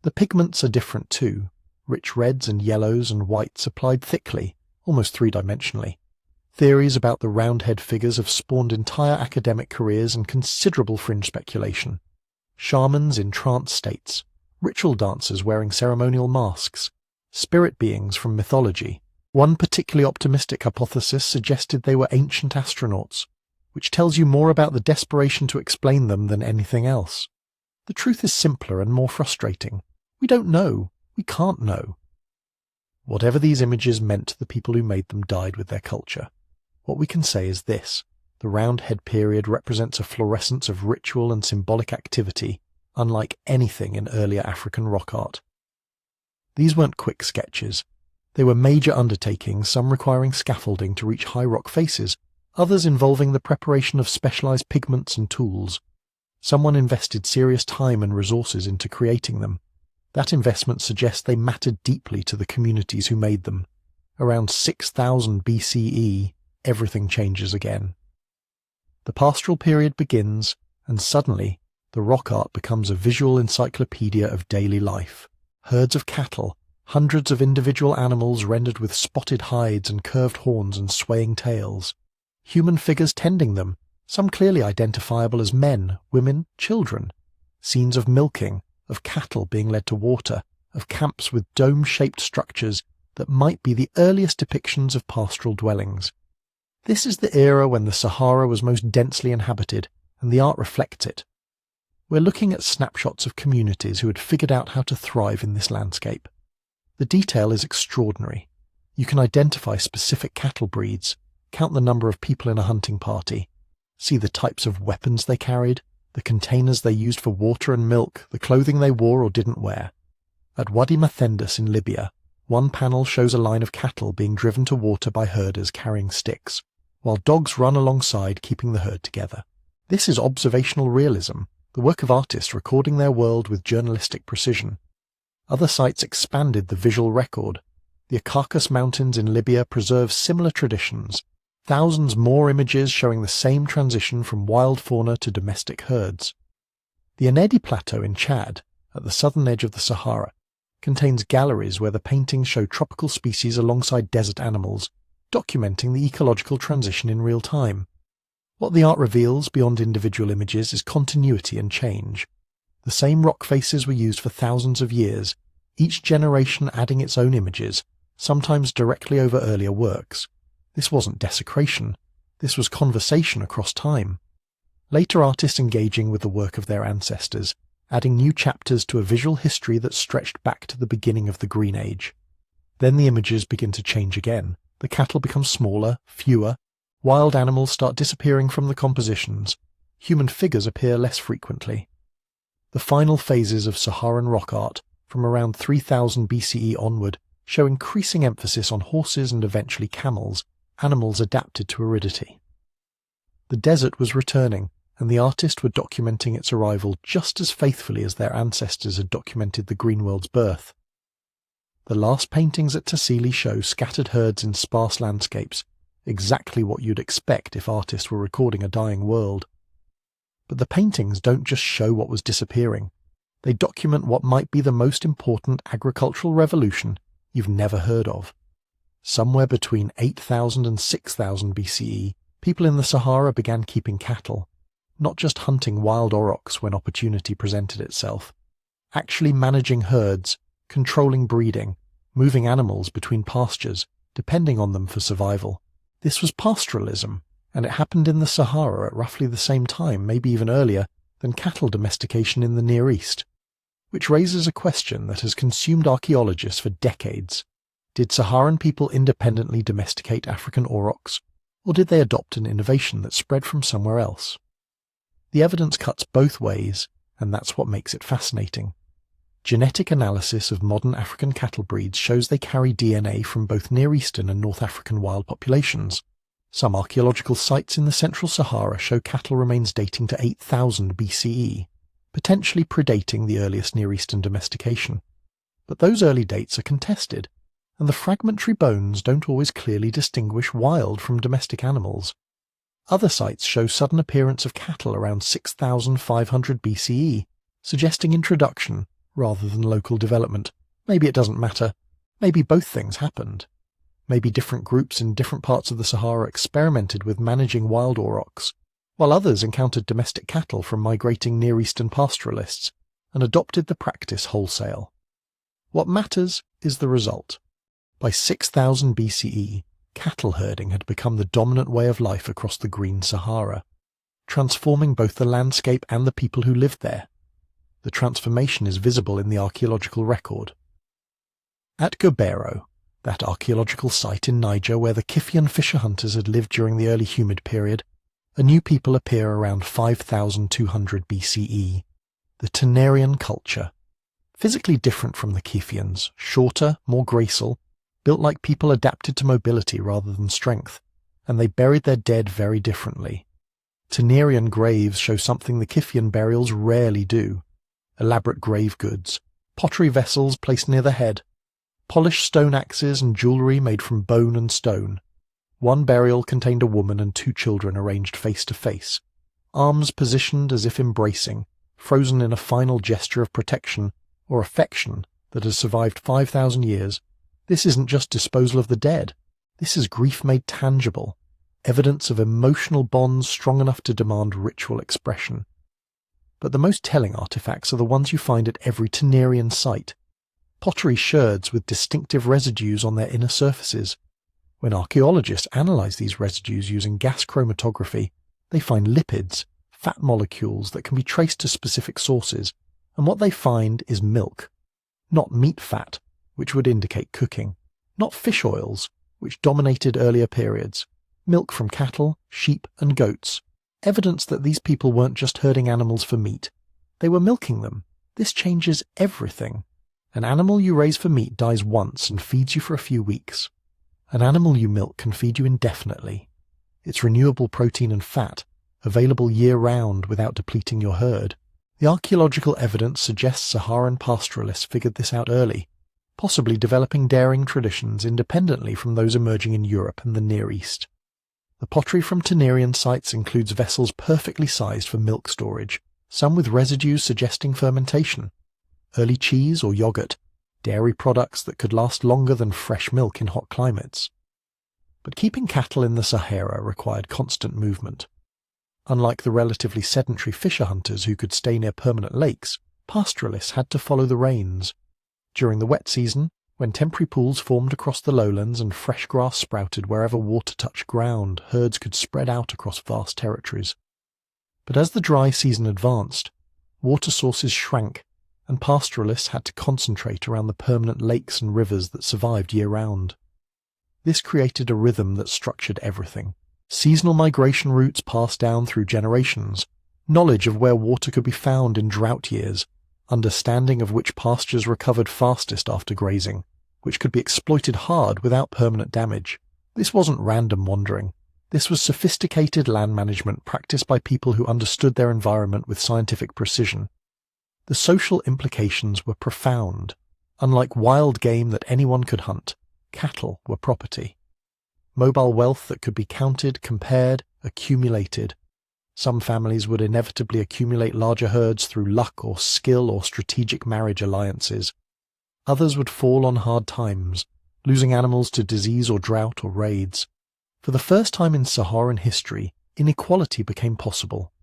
The pigments are different too, rich reds and yellows and whites applied thickly, almost three-dimensionally. Theories about the round-head figures have spawned entire academic careers and considerable fringe speculation. Shamans in trance states, ritual dancers wearing ceremonial masks, spirit beings from mythology. One particularly optimistic hypothesis suggested they were ancient astronauts, which tells you more about the desperation to explain them than anything else. The truth is simpler and more frustrating. We don't know. We can't know. Whatever these images meant to the people who made them died with their culture. What we can say is this: the round-head period represents a fluorescence of ritual and symbolic activity, unlike anything in earlier African rock art. These weren't quick sketches. They were major undertakings, some requiring scaffolding to reach high rock faces, others involving the preparation of specialized pigments and tools. Someone invested serious time and resources into creating them. That investment suggests they mattered deeply to the communities who made them. Around 6000 BCE, everything changes again. The pastoral period begins, and suddenly, the rock art becomes a visual encyclopedia of daily life. Herds of cattle, hundreds of individual animals rendered with spotted hides and curved horns and swaying tails. Human figures tending them, some clearly identifiable as men, women, children. Scenes of milking, of cattle being led to water, of camps with dome-shaped structures that might be the earliest depictions of pastoral dwellings. This is the era when the Sahara was most densely inhabited, and the art reflects it. We're looking at snapshots of communities who had figured out how to thrive in this landscape. The detail is extraordinary. You can identify specific cattle breeds, count the number of people in a hunting party, see the types of weapons they carried, the containers they used for water and milk, the clothing they wore or didn't wear. At Wadi Mathendus in Libya, one panel shows a line of cattle being driven to water by herders carrying sticks, while dogs run alongside keeping the herd together. This is observational realism, the work of artists recording their world with journalistic precision. Other sites expanded the visual record. The Caucasus Mountains in Libya preserve similar traditions, thousands more images showing the same transition from wild fauna to domestic herds. The Enedi Plateau in Chad, at the southern edge of the Sahara, contains galleries where the paintings show tropical species alongside desert animals, documenting the ecological transition in real time. What the art reveals beyond individual images is continuity and change. The same rock faces were used for thousands of years, each generation adding its own images, sometimes directly over earlier works. This wasn't desecration. This was conversation across time. Later artists engaging with the work of their ancestors, adding new chapters to a visual history that stretched back to the beginning of the Green Age. Then the images begin to change again. The cattle become smaller, fewer. Wild animals start disappearing from the compositions. Human figures appear less frequently. The final phases of Saharan rock art, from around 3000 BCE onward, show increasing emphasis on horses and eventually camels, animals adapted to aridity. The desert was returning, and the artists were documenting its arrival just as faithfully as their ancestors had documented the green world's birth. The last paintings at Tassili show scattered herds in sparse landscapes, exactly what you'd expect if artists were recording a dying world. But the paintings don't just show what was disappearing. They document what might be the most important agricultural revolution you've never heard of. Somewhere between 8000 and 6000 BCE, people in the Sahara began keeping cattle, not just hunting wild aurochs when opportunity presented itself, actually managing herds, controlling breeding, moving animals between pastures, depending on them for survival. This was pastoralism, and it happened in the Sahara at roughly the same time, maybe even earlier, than cattle domestication in the Near East. Which raises a question that has consumed archaeologists for decades. Did Saharan people independently domesticate African aurochs, or did they adopt an innovation that spread from somewhere else? The evidence cuts both ways, and that's what makes it fascinating. Genetic analysis of modern African cattle breeds shows they carry DNA from both Near Eastern and North African wild populations. Some archaeological sites in the Central Sahara show cattle remains dating to 8000 BCE, potentially predating the earliest Near Eastern domestication. But those early dates are contested, and the fragmentary bones don't always clearly distinguish wild from domestic animals. Other sites show sudden appearance of cattle around 6500 BCE, suggesting introduction rather than local development, Maybe it doesn't matter. Maybe both things happened. Maybe different groups in different parts of the Sahara experimented with managing wild aurochs, while others encountered domestic cattle from migrating Near Eastern pastoralists and adopted the practice wholesale. What matters is the result. By 6000 BCE, cattle herding had become the dominant way of life across the Green Sahara, transforming both the landscape and the people who lived there. The transformation is visible in the archaeological record. At Gobero, that archaeological site in Niger where the Kiffian fisher hunters had lived during the early humid period, a new people appear around 5200 BCE, the Tenarian culture. Physically different from the Kiffians, shorter, more graceful, built like people adapted to mobility rather than strength, and they buried their dead very differently. Tenarian graves show something the Kiffian burials rarely do: elaborate grave goods, pottery vessels placed near the head, polished stone axes and jewellery made from bone and stone. One burial contained a woman and 2 children arranged face to face, arms positioned as if embracing, frozen in a final gesture of protection or affection that has survived 5,000 years. This isn't just disposal of the dead. This is grief made tangible, evidence of emotional bonds strong enough to demand ritual expression. But the most telling artifacts are the ones you find at every Tenarian site. Pottery sherds with distinctive residues on their inner surfaces. When archaeologists analyze these residues using gas chromatography, they find lipids, fat molecules that can be traced to specific sources, and what they find is milk. Not meat fat, which would indicate cooking, not fish oils, which dominated earlier periods. Milk from cattle, sheep and goats, evidence that these people weren't just herding animals for meat. They were milking them. This changes everything. An animal you raise for meat dies once and feeds you for a few weeks. An animal you milk can feed you indefinitely. It's renewable protein and fat, available year-round without depleting your herd. The archaeological evidence suggests Saharan pastoralists figured this out early, possibly developing dairying traditions independently from those emerging in Europe and the Near East. The pottery from Tenarian sites includes vessels perfectly sized for milk storage, some with residues suggesting fermentation, early cheese or yogurt, dairy products that could last longer than fresh milk in hot climates. But keeping cattle in the Sahara required constant movement. Unlike the relatively sedentary fisher hunters who could stay near permanent lakes, pastoralists had to follow the rains. During the wet season, when temporary pools formed across the lowlands and fresh grass sprouted wherever water touched ground, herds could spread out across vast territories. But as the dry season advanced, water sources shrank, and pastoralists had to concentrate around the permanent lakes and rivers that survived year-round. This created a rhythm that structured everything. Seasonal migration routes passed down through generations, knowledge of where water could be found in drought years, understanding of which pastures recovered fastest after grazing, which could be exploited hard without permanent damage. This wasn't random wandering. This was sophisticated land management practiced by people who understood their environment with scientific precision. The social implications were profound. Unlike wild game that anyone could hunt, cattle were property. Mobile wealth that could be counted, compared, accumulated. Some families would inevitably accumulate larger herds through luck or skill or strategic marriage alliances. Others would fall on hard times, losing animals to disease or drought or raids. For the first time in Saharan history, inequality became possible.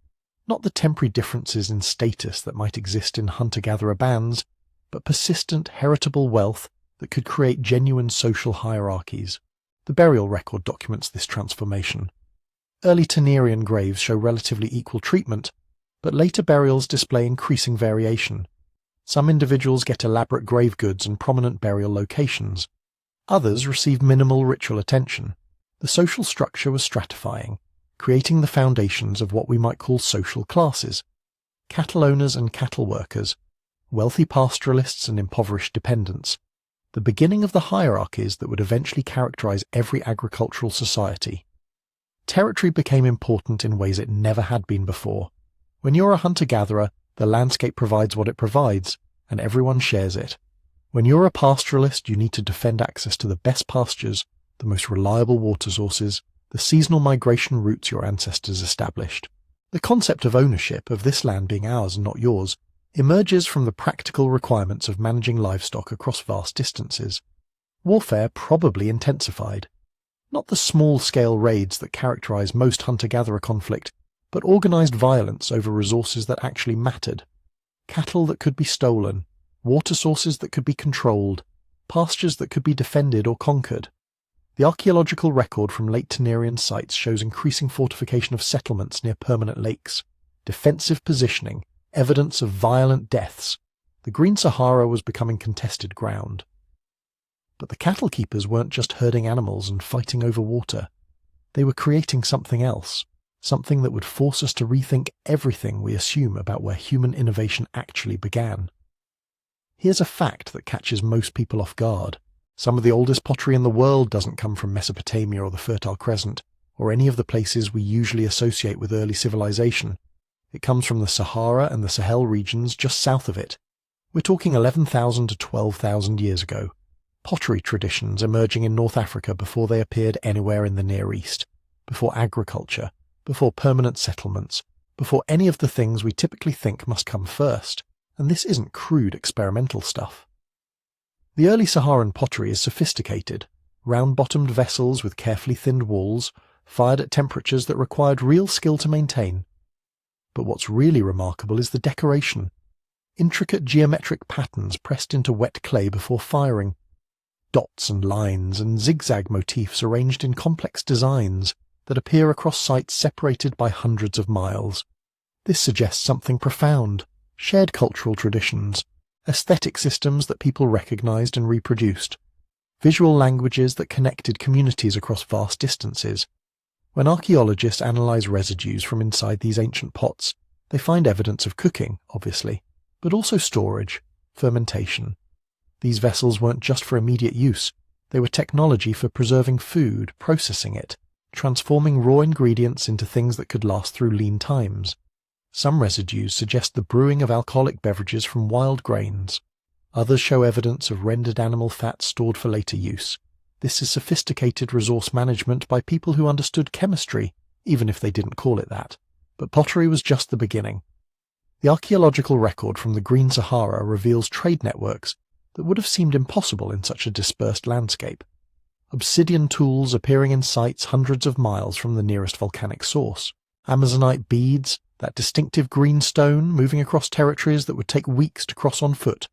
Not the temporary differences in status that might exist in hunter-gatherer bands, but persistent, heritable wealth that could create genuine social hierarchies. The burial record documents this transformation. Early Tenarian graves show relatively equal treatment, but later burials display increasing variation. Some individuals get elaborate grave goods and prominent burial locations. Others receive minimal ritual attention. The social structure was stratifying, creating the foundations of what we might call social classes: cattle owners and cattle workers, wealthy pastoralists and impoverished dependents, the beginning of the hierarchies that would eventually characterize every agricultural society. Territory became important in ways it never had been before. When you're a hunter-gatherer, the landscape provides what it provides, and everyone shares it. When you're a pastoralist, you need to defend access to the best pastures, the most reliable water sources, the seasonal migration routes your ancestors established. The concept of ownership, of this land being ours and not yours, emerges from the practical requirements of managing livestock across vast distances. Warfare probably intensified. Not the small-scale raids that characterize most hunter-gatherer conflict, but organized violence over resources that actually mattered. Cattle that could be stolen, water sources that could be controlled, pastures that could be defended or conquered. The archaeological record from late Ternarian sites shows increasing fortification of settlements near permanent lakes, defensive positioning, evidence of violent deaths. The Green Sahara was becoming contested ground. But the cattle keepers weren't just herding animals and fighting over water. They were creating something else, something that would force us to rethink everything we assume about where human innovation actually began. Here's a fact that catches most people off guard. Some of the oldest pottery in the world doesn't come from Mesopotamia or the Fertile Crescent, or any of the places we usually associate with early civilization. It comes from the Sahara and the Sahel regions just south of it. We're talking 11,000 to 12,000 years ago. Pottery traditions emerging in North Africa before they appeared anywhere in the Near East, before agriculture, before permanent settlements, before any of the things we typically think must come first. And this isn't crude experimental stuff. The early Saharan pottery is sophisticated, round-bottomed vessels with carefully thinned walls, fired at temperatures that required real skill to maintain. But what's really remarkable is the decoration. Intricate geometric patterns pressed into wet clay before firing. Dots and lines and zigzag motifs arranged in complex designs that appear across sites separated by hundreds of miles. This suggests something profound, shared cultural traditions, aesthetic systems that people recognized and reproduced, visual languages that connected communities across vast distances. When archaeologists analyze residues from inside these ancient pots, they find evidence of cooking, obviously, but also storage, fermentation. These vessels weren't just for immediate use, they were technology for preserving food, processing it, transforming raw ingredients into things that could last through lean times. Some residues suggest the brewing of alcoholic beverages from wild grains. Others show evidence of rendered animal fat stored for later use. This is sophisticated resource management by people who understood chemistry, even if they didn't call it that. But pottery was just the beginning. The archaeological record from the Green Sahara reveals trade networks that would have seemed impossible in such a dispersed landscape. Obsidian tools appearing in sites hundreds of miles from the nearest volcanic source. Amazonite beads, that distinctive green stone moving across territories that would take weeks to cross on foot.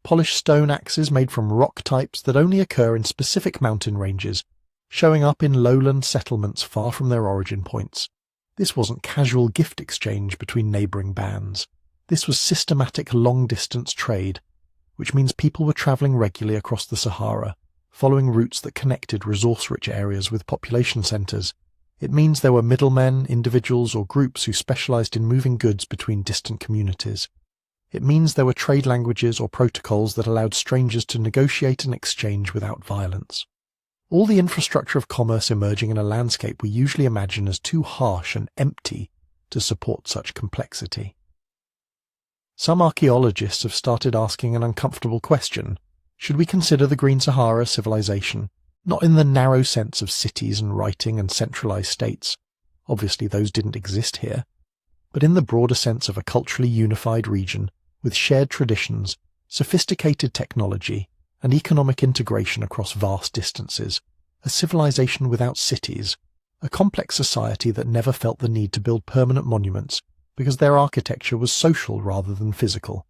Polished stone axes made from rock types that only occur in specific mountain ranges, showing up in lowland settlements far from their origin points. This wasn't casual gift exchange between neighbouring bands. This was systematic long-distance trade, which means people were travelling regularly across the Sahara, following routes that connected resource-rich areas with population centres. It means there were middlemen, individuals or groups who specialised in moving goods between distant communities. It means there were trade languages or protocols that allowed strangers to negotiate and exchange without violence. All the infrastructure of commerce emerging in a landscape we usually imagine as too harsh and empty to support such complexity. Some archaeologists have started asking an uncomfortable question. Should we consider the Green Sahara civilization? Not in the narrow sense of cities and writing and centralized states. Obviously those didn't exist here. But in the broader sense of a culturally unified region with shared traditions, sophisticated technology, and economic integration across vast distances, a civilization without cities, a complex society that never felt the need to build permanent monuments because their architecture was social rather than physical.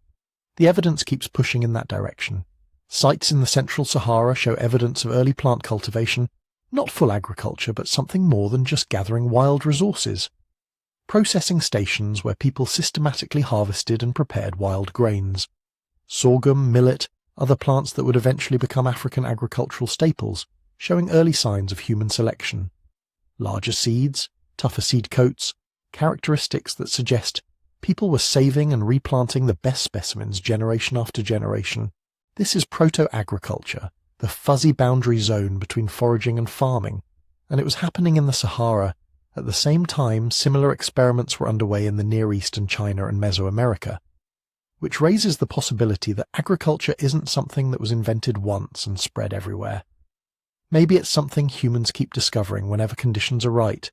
The evidence keeps pushing in that direction. Sites in the central Sahara show evidence of early plant cultivation, not full agriculture, but something more than just gathering wild resources. Processing stations where people systematically harvested and prepared wild grains. Sorghum, millet, other plants that would eventually become African agricultural staples, showing early signs of human selection. Larger seeds, tougher seed coats, characteristics that suggest people were saving and replanting the best specimens generation after generation. This is proto-agriculture, the fuzzy boundary zone between foraging and farming, and it was happening in the Sahara. At the same time, similar experiments were underway in the Near East and China and Mesoamerica, which raises the possibility that agriculture isn't something that was invented once and spread everywhere. Maybe it's something humans keep discovering whenever conditions are right,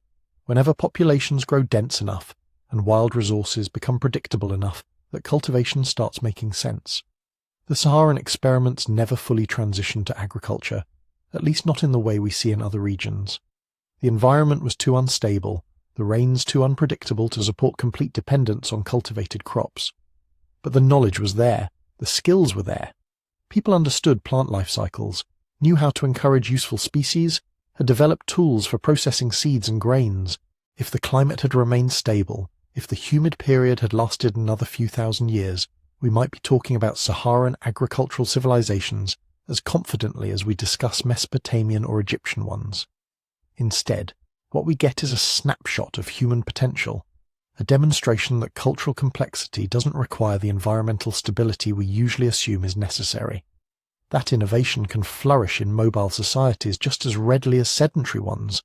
whenever populations grow dense enough and wild resources become predictable enough that cultivation starts making sense. The Saharan experiments never fully transitioned to agriculture, at least not in the way we see in other regions. The environment was too unstable, the rains too unpredictable to support complete dependence on cultivated crops. But the knowledge was there, the skills were there. People understood plant life cycles, knew how to encourage useful species, had developed tools for processing seeds and grains. If the climate had remained stable, if the humid period had lasted another few thousand years, we might be talking about Saharan agricultural civilizations as confidently as we discuss Mesopotamian or Egyptian ones. Instead, what we get is a snapshot of human potential, a demonstration that cultural complexity doesn't require the environmental stability we usually assume is necessary. That innovation can flourish in mobile societies just as readily as sedentary ones.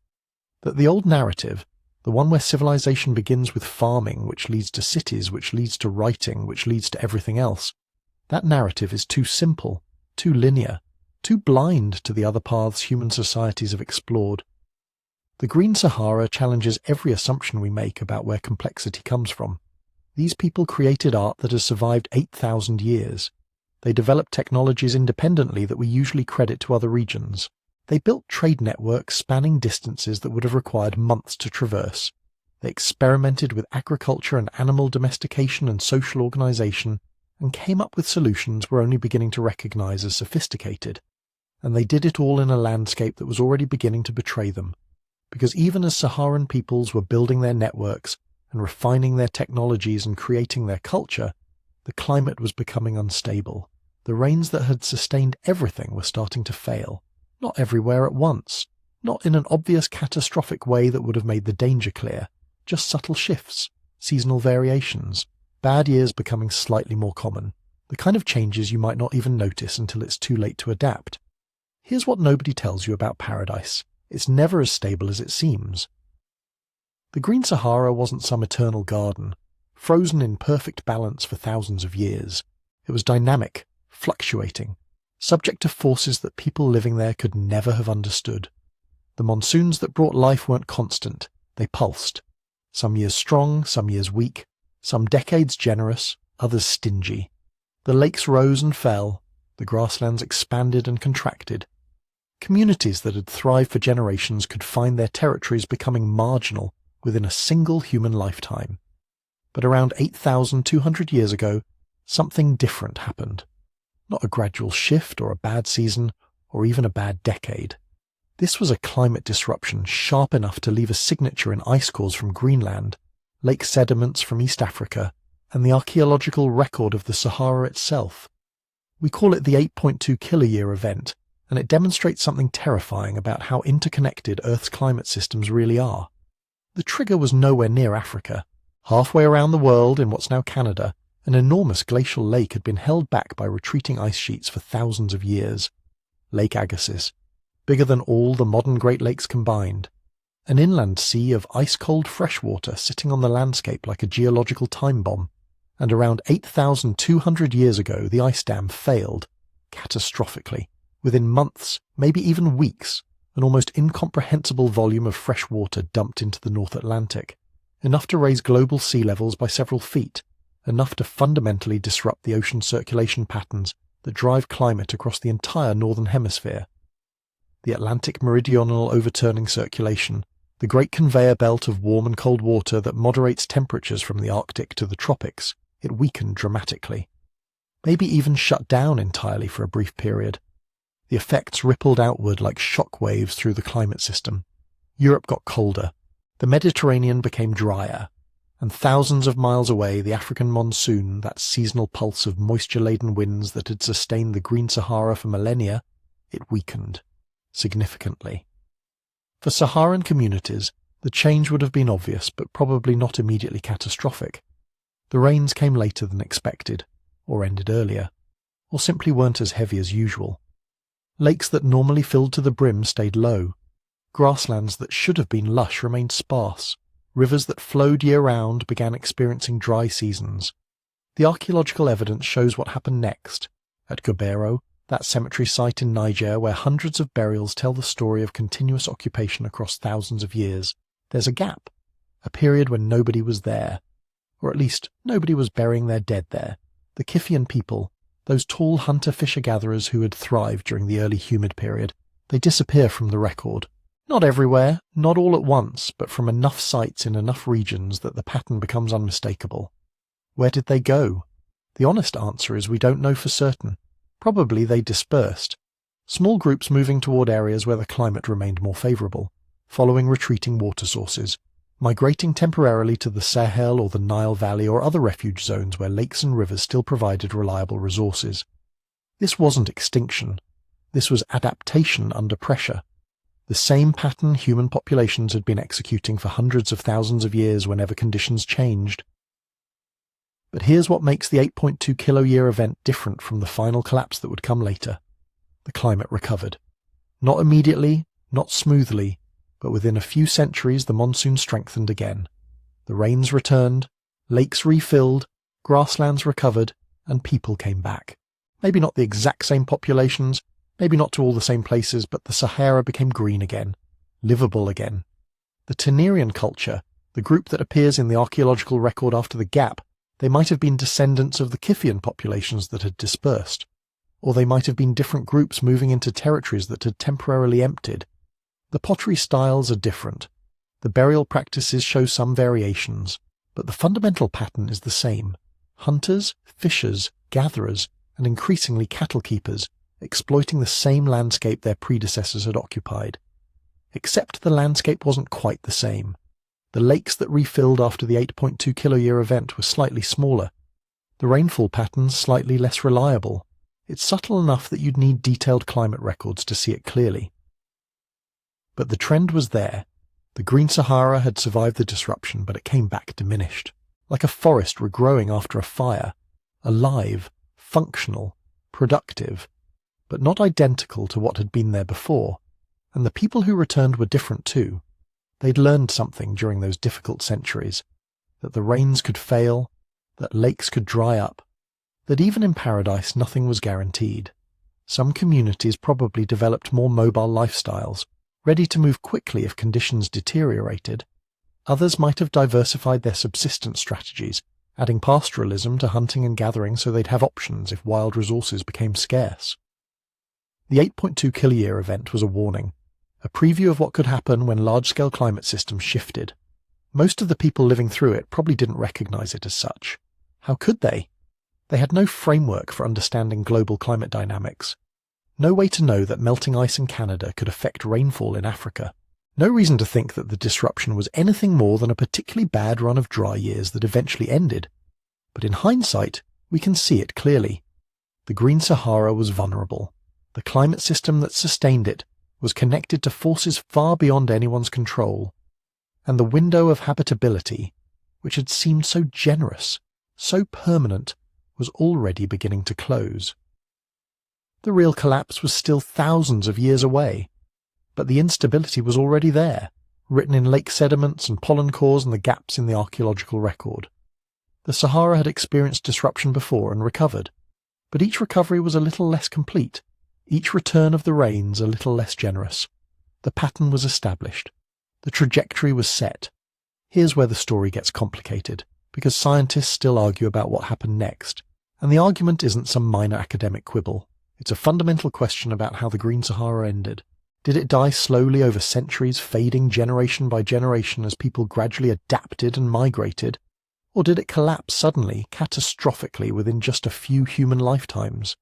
That the old narrative, the one where civilization begins with farming, which leads to cities, which leads to writing, which leads to everything else, that narrative is too simple, too linear, too blind to the other paths human societies have explored. The Green Sahara challenges every assumption we make about where complexity comes from. These people created art that has survived 8,000 years. They developed technologies independently that we usually credit to other regions. They built trade networks spanning distances that would have required months to traverse. They experimented with agriculture and animal domestication and social organization, and came up with solutions we're only beginning to recognize as sophisticated. And they did it all in a landscape that was already beginning to betray them. Because even as Saharan peoples were building their networks and refining their technologies and creating their culture, the climate was becoming unstable. The rains that had sustained everything were starting to fail. Not everywhere at once. Not in an obvious catastrophic way that would have made the danger clear. Just subtle shifts, seasonal variations, bad years becoming slightly more common. The kind of changes you might not even notice until it's too late to adapt. Here's what nobody tells you about paradise. It's never as stable as it seems. The Green Sahara wasn't some eternal garden, frozen in perfect balance for thousands of years. It was dynamic, fluctuating, subject to forces that people living there could never have understood. The monsoons that brought life weren't constant, they pulsed. Some years strong, some years weak, some decades generous, others stingy. The lakes rose and fell, the grasslands expanded and contracted. Communities that had thrived for generations could find their territories becoming marginal within a single human lifetime. But around 8,200 years ago, something different happened. Not a gradual shift or a bad season or even a bad decade. This was a climate disruption sharp enough to leave a signature in ice cores from Greenland, lake sediments from East Africa, and the archaeological record of the Sahara itself. We call it the 8.2 kiloyear event, and it demonstrates something terrifying about how interconnected Earth's climate systems really are. The trigger was nowhere near Africa. Halfway around the world, in what's now Canada, an enormous glacial lake had been held back by retreating ice sheets for thousands of years. Lake Agassiz, bigger than all the modern Great Lakes combined. An inland sea of ice-cold freshwater sitting on the landscape like a geological time bomb. And around 8,200 years ago, the ice dam failed, catastrophically. Within months, maybe even weeks, an almost incomprehensible volume of fresh water dumped into the North Atlantic, enough to raise global sea levels by several feet, enough to fundamentally disrupt the ocean circulation patterns that drive climate across the entire northern hemisphere. The Atlantic meridional overturning circulation, the great conveyor belt of warm and cold water that moderates temperatures from the Arctic to the tropics, it weakened dramatically. Maybe even shut down entirely for a brief period. The effects rippled outward like shock waves through the climate system. Europe got colder, the Mediterranean became drier, and thousands of miles away the African monsoon, that seasonal pulse of moisture-laden winds that had sustained the Green Sahara for millennia, it weakened, significantly. For Saharan communities, the change would have been obvious but probably not immediately catastrophic. The rains came later than expected, or ended earlier, or simply weren't as heavy as usual. Lakes that normally filled to the brim stayed low. Grasslands that should have been lush remained sparse. Rivers that flowed year-round began experiencing dry seasons. The archaeological evidence shows what happened next. At Gobero, that cemetery site in Niger where hundreds of burials tell the story of continuous occupation across thousands of years, there's a gap, a period when nobody was there. or at least nobody was burying their dead there. The Kiffian people, those tall hunter-fisher-gatherers who had thrived during the early humid period, they disappear from the record. Not everywhere, not all at once, but from enough sites in enough regions that the pattern becomes unmistakable. Where did they go? The honest answer is we don't know for certain. Probably they dispersed. Small groups moving toward areas where the climate remained more favourable, following retreating water sources, migrating temporarily to the Sahel or the Nile Valley or other refuge zones where lakes and rivers still provided reliable resources. This wasn't extinction. This was adaptation under pressure. The same pattern human populations had been executing for hundreds of thousands of years whenever conditions changed. But here's what makes the 8.2 kiloyear event different from the final collapse that would come later. The climate recovered. Not immediately, not smoothly, but within a few centuries the monsoon strengthened again. The rains returned, lakes refilled, grasslands recovered, and people came back. Maybe not the exact same populations, maybe not to all the same places, but the Sahara became green again, livable again. The Tenerian culture, the group that appears in the archaeological record after the gap, they might have been descendants of the Kiffian populations that had dispersed, or they might have been different groups moving into territories that had temporarily emptied. The pottery styles are different. The burial practices show some variations, but the fundamental pattern is the same. Hunters, fishers, gatherers, and increasingly cattle keepers, exploiting the same landscape their predecessors had occupied. Except the landscape wasn't quite the same. The lakes that refilled after the 8.2 kiloyear event were slightly smaller. The rainfall patterns slightly less reliable. It's subtle enough that you'd need detailed climate records to see it clearly. But the trend was there. The Green Sahara had survived the disruption, but it came back diminished, like a forest regrowing after a fire, alive, functional, productive, but not identical to what had been there before. And the people who returned were different too. They'd learned something during those difficult centuries, that the rains could fail, that lakes could dry up, that even in paradise nothing was guaranteed. Some communities probably developed more mobile lifestyles, ready to move quickly if conditions deteriorated. Others might have diversified their subsistence strategies, adding pastoralism to hunting and gathering so they'd have options if wild resources became scarce. The 8.2 kiloyear event was a warning, a preview of what could happen when large-scale climate systems shifted. Most of the people living through it probably didn't recognize it as such. How could they? They had no framework for understanding global climate dynamics. No way to know that melting ice in Canada could affect rainfall in Africa. No reason to think that the disruption was anything more than a particularly bad run of dry years that eventually ended. But in hindsight, we can see it clearly. The Green Sahara was vulnerable. The climate system that sustained it was connected to forces far beyond anyone's control. And the window of habitability, which had seemed so generous, so permanent, was already beginning to close. The real collapse was still thousands of years away, but the instability was already there, written in lake sediments and pollen cores and the gaps in the archaeological record. The Sahara had experienced disruption before and recovered, but each recovery was a little less complete, each return of the rains a little less generous. The pattern was established. The trajectory was set. Here's where the story gets complicated, because scientists still argue about what happened next, and the argument isn't some minor academic quibble. It's a fundamental question about how the Green Sahara ended. Did it die slowly over centuries, fading generation by generation as people gradually adapted and migrated? Or did it collapse suddenly, catastrophically, within just a few human lifetimes?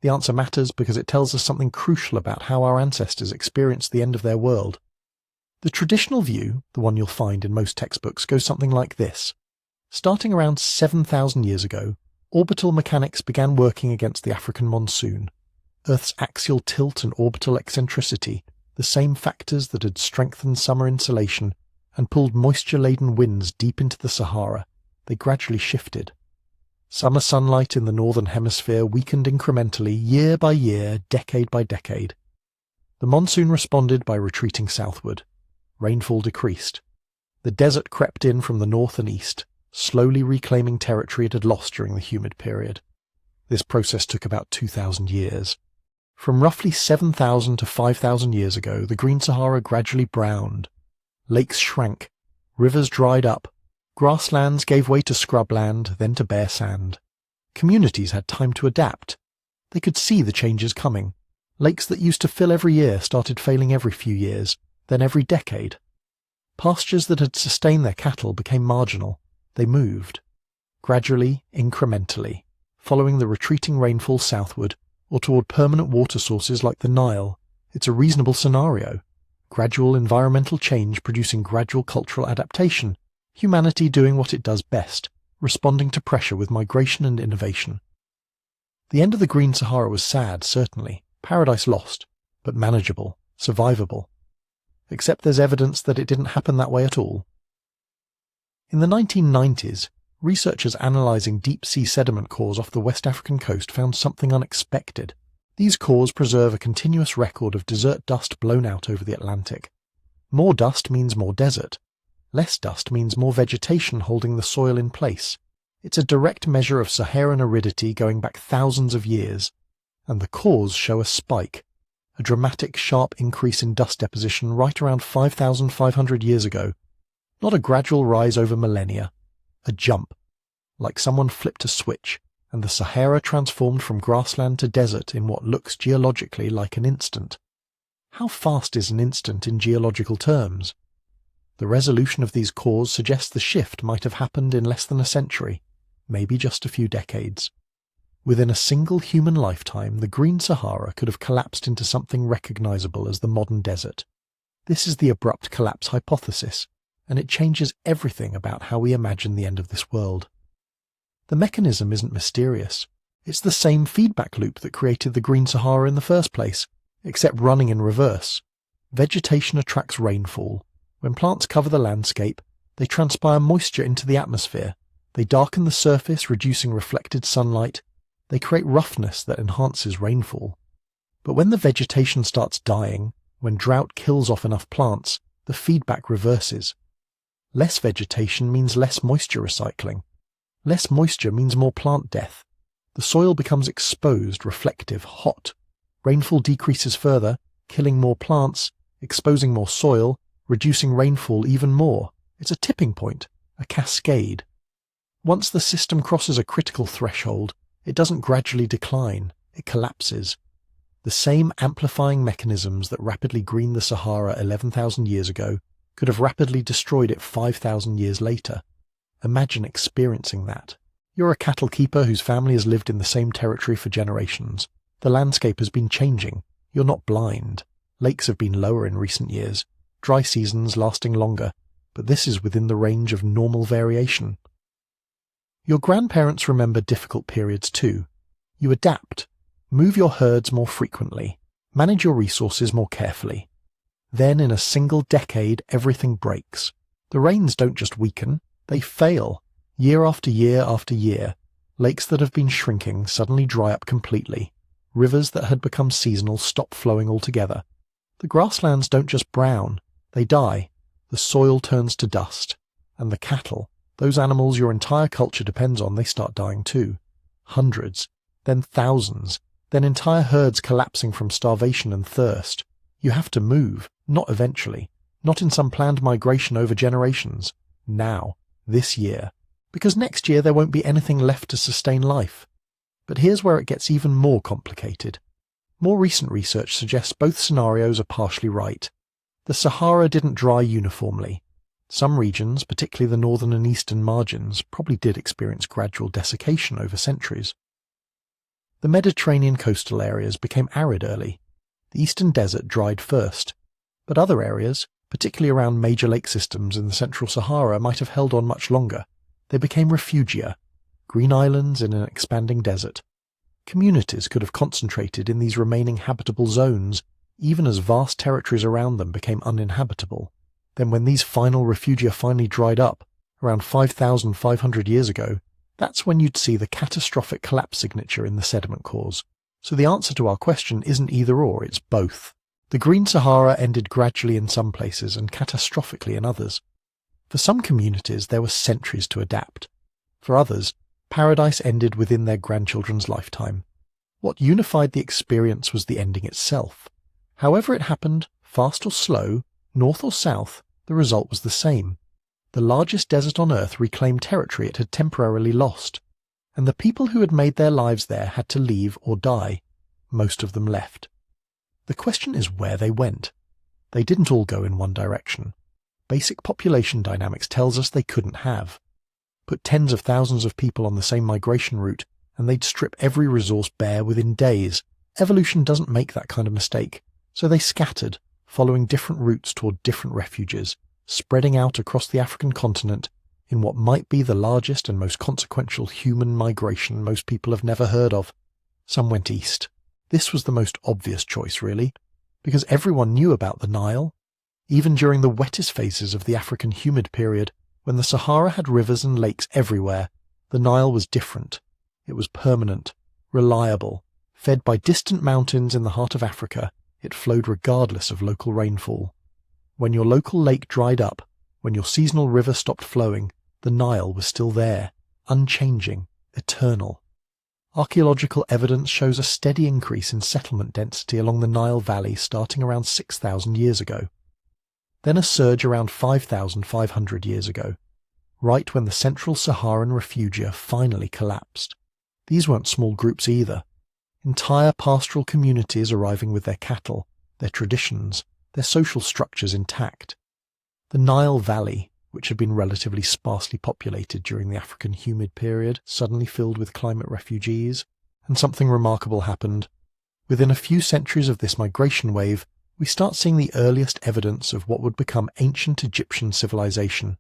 The answer matters because it tells us something crucial about how our ancestors experienced the end of their world. The traditional view, the one you'll find in most textbooks, goes something like this. Starting around 7,000 years ago, orbital mechanics began working against the African monsoon. Earth's axial tilt and orbital eccentricity, the same factors that had strengthened summer insolation and pulled moisture-laden winds deep into the Sahara, they gradually shifted. Summer sunlight in the northern hemisphere weakened incrementally, year by year, decade by decade. The monsoon responded by retreating southward. Rainfall decreased. The desert crept in from the north and east, slowly reclaiming territory it had lost during the humid period. This process took about 2,000 years. From roughly 7,000 to 5,000 years ago, the Green Sahara gradually browned. Lakes shrank, rivers dried up, Grasslands gave way to scrubland, then to bare sand. Communities had time to adapt. They could see the changes coming. Lakes that used to fill every year started failing every few years, then every decade. Pastures that had sustained their cattle became marginal. They moved. Gradually, incrementally, following the retreating rainfall southward or toward permanent water sources like the Nile. It's a reasonable scenario. Gradual environmental change producing gradual cultural adaptation. Humanity doing what it does best, responding to pressure with migration and innovation. The end of the Green Sahara was sad, certainly. Paradise lost, but manageable, survivable. Except there's evidence that it didn't happen that way at all. In the 1990s, researchers analysing deep-sea sediment cores off the West African coast found something unexpected. These cores preserve a continuous record of desert dust blown out over the Atlantic. More dust means more desert. Less dust means more vegetation holding the soil in place. It's a direct measure of Saharan aridity going back thousands of years. And the cores show a spike, a dramatic, sharp increase in dust deposition right around 5,500 years ago. Not a gradual rise over millennia. A jump, like someone flipped a switch, and the Sahara transformed from grassland to desert in what looks geologically like an instant. How fast is an instant in geological terms? The resolution of these cores suggests the shift might have happened in less than a century, maybe just a few decades. Within a single human lifetime, the Green Sahara could have collapsed into something recognizable as the modern desert. This is the abrupt collapse hypothesis, and it changes everything about how we imagine the end of this world. The mechanism isn't mysterious. It's the same feedback loop that created the Green Sahara in the first place, except running in reverse. Vegetation attracts rainfall. When plants cover the landscape, they transpire moisture into the atmosphere. They darken the surface, reducing reflected sunlight. They create roughness that enhances rainfall. But when the vegetation starts dying, when drought kills off enough plants, the feedback reverses. Less vegetation means less moisture recycling. Less moisture means more plant death. The soil becomes exposed, reflective, hot. Rainfall decreases further, killing more plants, exposing more soil, reducing rainfall even more. It's a tipping point, a cascade. Once the system crosses a critical threshold, it doesn't gradually decline, it collapses. The same amplifying mechanisms that rapidly greened the Sahara 11,000 years ago could have rapidly destroyed it 5,000 years later. Imagine experiencing that. You're a cattle keeper whose family has lived in the same territory for generations. The landscape has been changing. You're not blind. Lakes have been lower in recent years, dry seasons lasting longer, but this is within the range of normal variation. Your grandparents remember difficult periods too. You adapt, move your herds more frequently, manage your resources more carefully. Then in a single decade, everything breaks. The rains don't just weaken, they fail. Year after year after year, lakes that have been shrinking suddenly dry up completely. Rivers that had become seasonal stop flowing altogether. The grasslands don't just brown, they die. The soil turns to dust. And the cattle, those animals your entire culture depends on, they start dying too. Hundreds, then thousands, then entire herds collapsing from starvation and thirst. You have to move, not eventually, not in some planned migration over generations. Now, this year. Because next year there won't be anything left to sustain life. But here's where it gets even more complicated. More recent research suggests both scenarios are partially right. The Sahara didn't dry uniformly. Some regions, particularly the northern and eastern margins, probably did experience gradual desiccation over centuries. The Mediterranean coastal areas became arid early. The eastern desert dried first. But other areas, particularly around major lake systems in the central Sahara, might have held on much longer. They became refugia, green islands in an expanding desert. Communities could have concentrated in these remaining habitable zones, even as vast territories around them became uninhabitable. Then when these final refugia finally dried up, around 5,500 years ago, that's when you'd see the catastrophic collapse signature in the sediment cores. So the answer to our question isn't either or, it's both. The Green Sahara ended gradually in some places and catastrophically in others. For some communities, there were centuries to adapt. For others, paradise ended within their grandchildren's lifetime. What unified the experience was the ending itself. However it happened, fast or slow, north or south, the result was the same. The largest desert on Earth reclaimed territory it had temporarily lost, and the people who had made their lives there had to leave or die. Most of them left. The question is where they went. They didn't all go in one direction. Basic population dynamics tells us they couldn't have. Put tens of thousands of people on the same migration route, and they'd strip every resource bare within days. Evolution doesn't make that kind of mistake, so they scattered, following different routes toward different refuges, spreading out across the African continent in what might be the largest and most consequential human migration most people have never heard of. Some went east. This was the most obvious choice, really, because everyone knew about the Nile. Even during the wettest phases of the African Humid Period, when the Sahara had rivers and lakes everywhere, the Nile was different. It was permanent, reliable, fed by distant mountains in the heart of Africa. It flowed regardless of local rainfall. When your local lake dried up, when your seasonal river stopped flowing, the Nile was still there, unchanging, eternal. Archaeological evidence shows a steady increase in settlement density along the Nile Valley starting around 6,000 years ago. Then a surge around 5,500 years ago, right when the central Saharan refugia finally collapsed. These weren't small groups either. Entire pastoral communities arriving with their cattle, their traditions, their social structures intact. The Nile Valley, which had been relatively sparsely populated during the African Humid Period, suddenly filled with climate refugees, and something remarkable happened. Within a few centuries of this migration wave, we start seeing the earliest evidence of what would become ancient Egyptian civilization.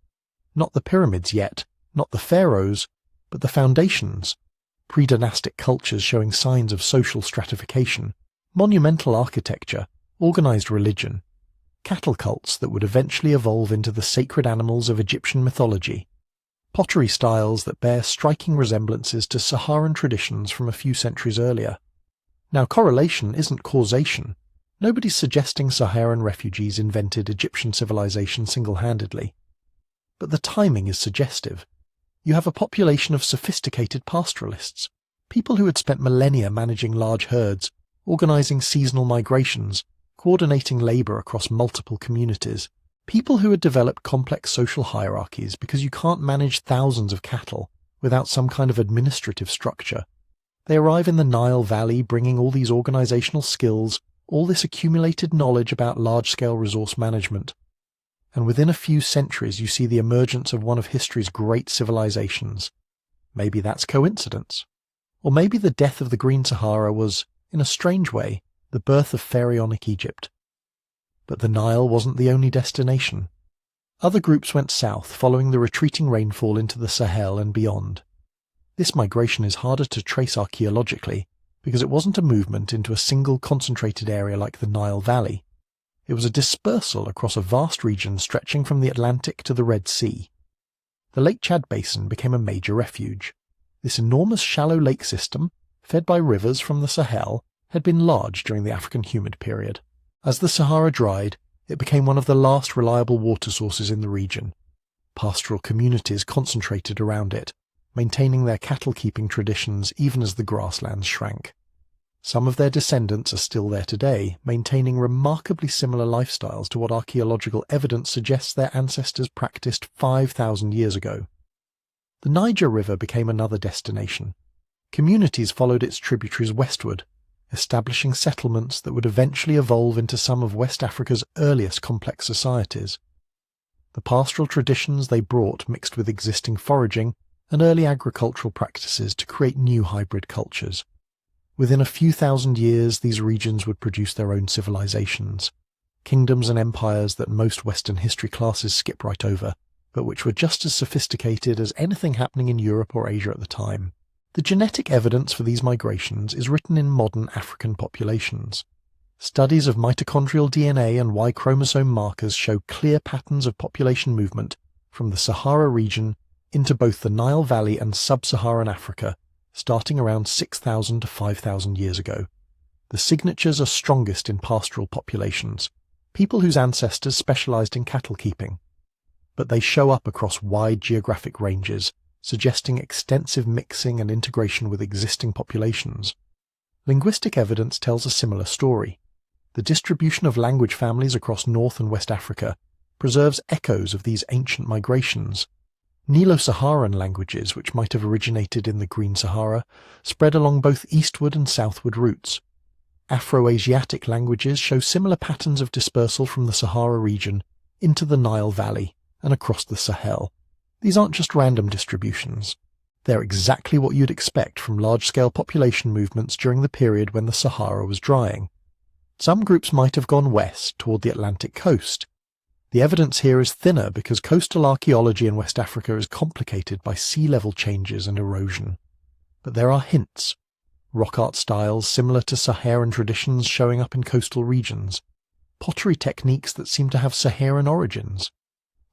Not the pyramids yet, not the pharaohs, but the foundations. Pre-dynastic cultures showing signs of social stratification, monumental architecture, organized religion, cattle cults that would eventually evolve into the sacred animals of Egyptian mythology, pottery styles that bear striking resemblances to Saharan traditions from a few centuries earlier. Now, correlation isn't causation. Nobody's suggesting Saharan refugees invented Egyptian civilization single-handedly. But the timing is suggestive. You have a population of sophisticated pastoralists, people who had spent millennia managing large herds, organizing seasonal migrations, coordinating labor across multiple communities, people who had developed complex social hierarchies because you can't manage thousands of cattle without some kind of administrative structure. They arrive in the Nile Valley bringing all these organizational skills, all this accumulated knowledge about large-scale resource management. And within a few centuries you see the emergence of one of history's great civilizations. Maybe that's coincidence. Or maybe the death of the Green Sahara was, in a strange way, the birth of pharaonic Egypt. But the Nile wasn't the only destination. Other groups went south following the retreating rainfall into the Sahel and beyond. This migration is harder to trace archaeologically because it wasn't a movement into a single concentrated area like the Nile Valley. It was a dispersal across a vast region stretching from the Atlantic to the Red Sea. The Lake Chad Basin became a major refuge. This enormous shallow lake system, fed by rivers from the Sahel, had been large during the African Humid Period. As the Sahara dried, it became one of the last reliable water sources in the region. Pastoral communities concentrated around it, maintaining their cattle-keeping traditions even as the grasslands shrank. Some of their descendants are still there today, maintaining remarkably similar lifestyles to what archaeological evidence suggests their ancestors practiced 5,000 years ago. The Niger River became another destination. Communities followed its tributaries westward, establishing settlements that would eventually evolve into some of West Africa's earliest complex societies. The pastoral traditions they brought mixed with existing foraging and early agricultural practices to create new hybrid cultures. Within a few thousand years, these regions would produce their own civilizations, kingdoms and empires that most Western history classes skip right over, but which were just as sophisticated as anything happening in Europe or Asia at the time. The genetic evidence for these migrations is written in modern African populations. Studies of mitochondrial DNA and Y chromosome markers show clear patterns of population movement from the Sahara region into both the Nile Valley and sub-Saharan Africa, starting around 6,000 to 5,000 years ago. The signatures are strongest in pastoral populations, people whose ancestors specialized in cattle keeping. But they show up across wide geographic ranges, suggesting extensive mixing and integration with existing populations. Linguistic evidence tells a similar story. The distribution of language families across North and West Africa preserves echoes of these ancient migrations. Nilo-Saharan languages, which might have originated in the Green Sahara, spread along both eastward and southward routes. Afro-Asiatic languages show similar patterns of dispersal from the Sahara region into the Nile Valley and across the Sahel. These aren't just random distributions. They're exactly what you'd expect from large-scale population movements during the period when the Sahara was drying. Some groups might have gone west toward the Atlantic coast. The evidence here is thinner because coastal archaeology in West Africa is complicated by sea level changes and erosion. But there are hints. Rock art styles similar to Saharan traditions showing up in coastal regions. Pottery techniques that seem to have Saharan origins.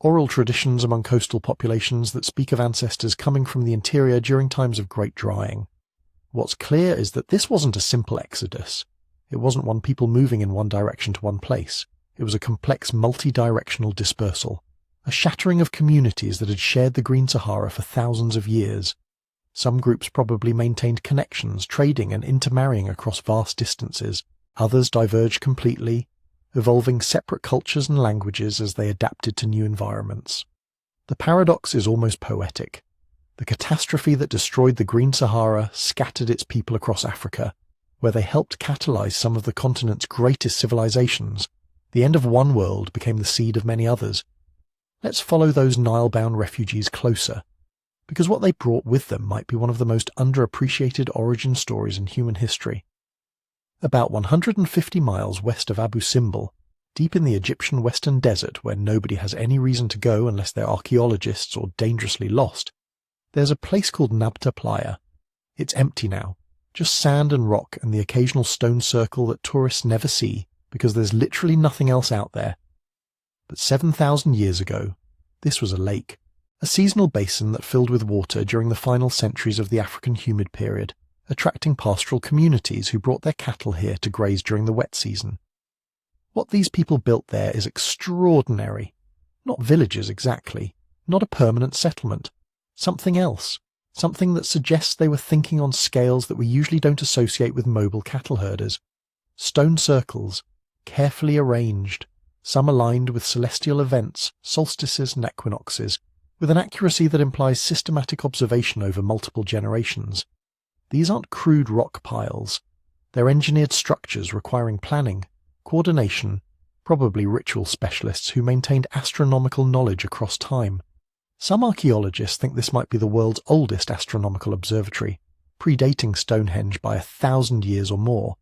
Oral traditions among coastal populations that speak of ancestors coming from the interior during times of great drying. What's clear is that this wasn't a simple exodus. It wasn't one people moving in one direction to one place. It was a complex multi-directional dispersal, a shattering of communities that had shared the Green Sahara for thousands of years. Some groups probably maintained connections, trading and intermarrying across vast distances. Others diverged completely, evolving separate cultures and languages as they adapted to new environments. The paradox is almost poetic. The catastrophe that destroyed the Green Sahara scattered its people across Africa, where they helped catalyze some of the continent's greatest civilizations. The end of one world became the seed of many others. Let's follow those Nile-bound refugees closer, because what they brought with them might be one of the most underappreciated origin stories in human history. About 150 miles west of Abu Simbel, deep in the Egyptian Western Desert where nobody has any reason to go unless they're archaeologists or dangerously lost, there's a place called Nabta Playa. It's empty now, just sand and rock and the occasional stone circle that tourists never see, because there's literally nothing else out there. But 7,000 years ago, this was a lake, a seasonal basin that filled with water during the final centuries of the African Humid Period, attracting pastoral communities who brought their cattle here to graze during the wet season. What these people built there is extraordinary. Not villages exactly, not a permanent settlement. Something else, something that suggests they were thinking on scales that we usually don't associate with mobile cattle herders. Stone circles, carefully arranged, some aligned with celestial events, solstices and equinoxes, with an accuracy that implies systematic observation over multiple generations. These aren't crude rock piles. They're engineered structures requiring planning, coordination, probably ritual specialists who maintained astronomical knowledge across time. Some archaeologists think this might be the world's oldest astronomical observatory, predating Stonehenge by 1,000 years or more.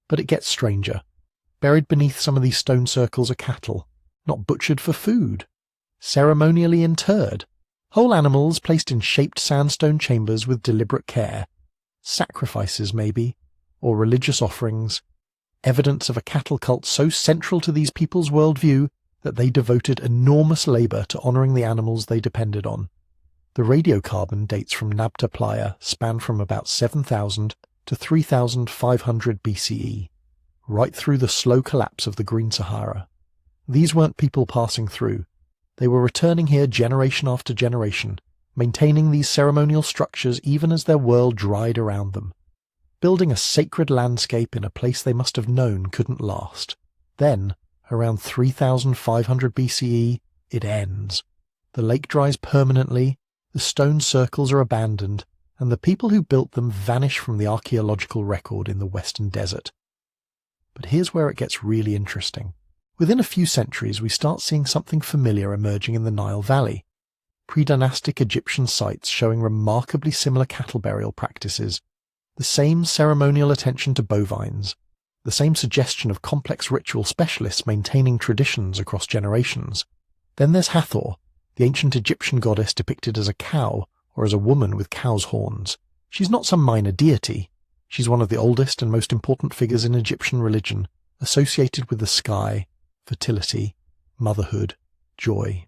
But it gets stranger. Buried beneath some of these stone circles are cattle, not butchered for food, ceremonially interred, whole animals placed in shaped sandstone chambers with deliberate care, sacrifices maybe, or religious offerings, evidence of a cattle cult so central to these people's worldview that they devoted enormous labour to honouring the animals they depended on. The radiocarbon dates from Nabta Playa span from about 7,000 to 3,500 BCE, right through the slow collapse of the Green Sahara. These weren't people passing through. They were returning here generation after generation, maintaining these ceremonial structures even as their world dried around them, building a sacred landscape in a place they must have known couldn't last. Then, around 3,500 BCE, it ends. The lake dries permanently, the stone circles are abandoned, and the people who built them vanish from the archaeological record in the Western Desert. But here's where it gets really interesting. Within a few centuries, we start seeing something familiar emerging in the Nile Valley. Pre-dynastic Egyptian sites showing remarkably similar cattle burial practices, the same ceremonial attention to bovines, the same suggestion of complex ritual specialists maintaining traditions across generations. Then there's Hathor, the ancient Egyptian goddess depicted as a cow or as a woman with cow's horns. She's not some minor deity. She's one of the oldest and most important figures in Egyptian religion, associated with the sky, fertility, motherhood, joy.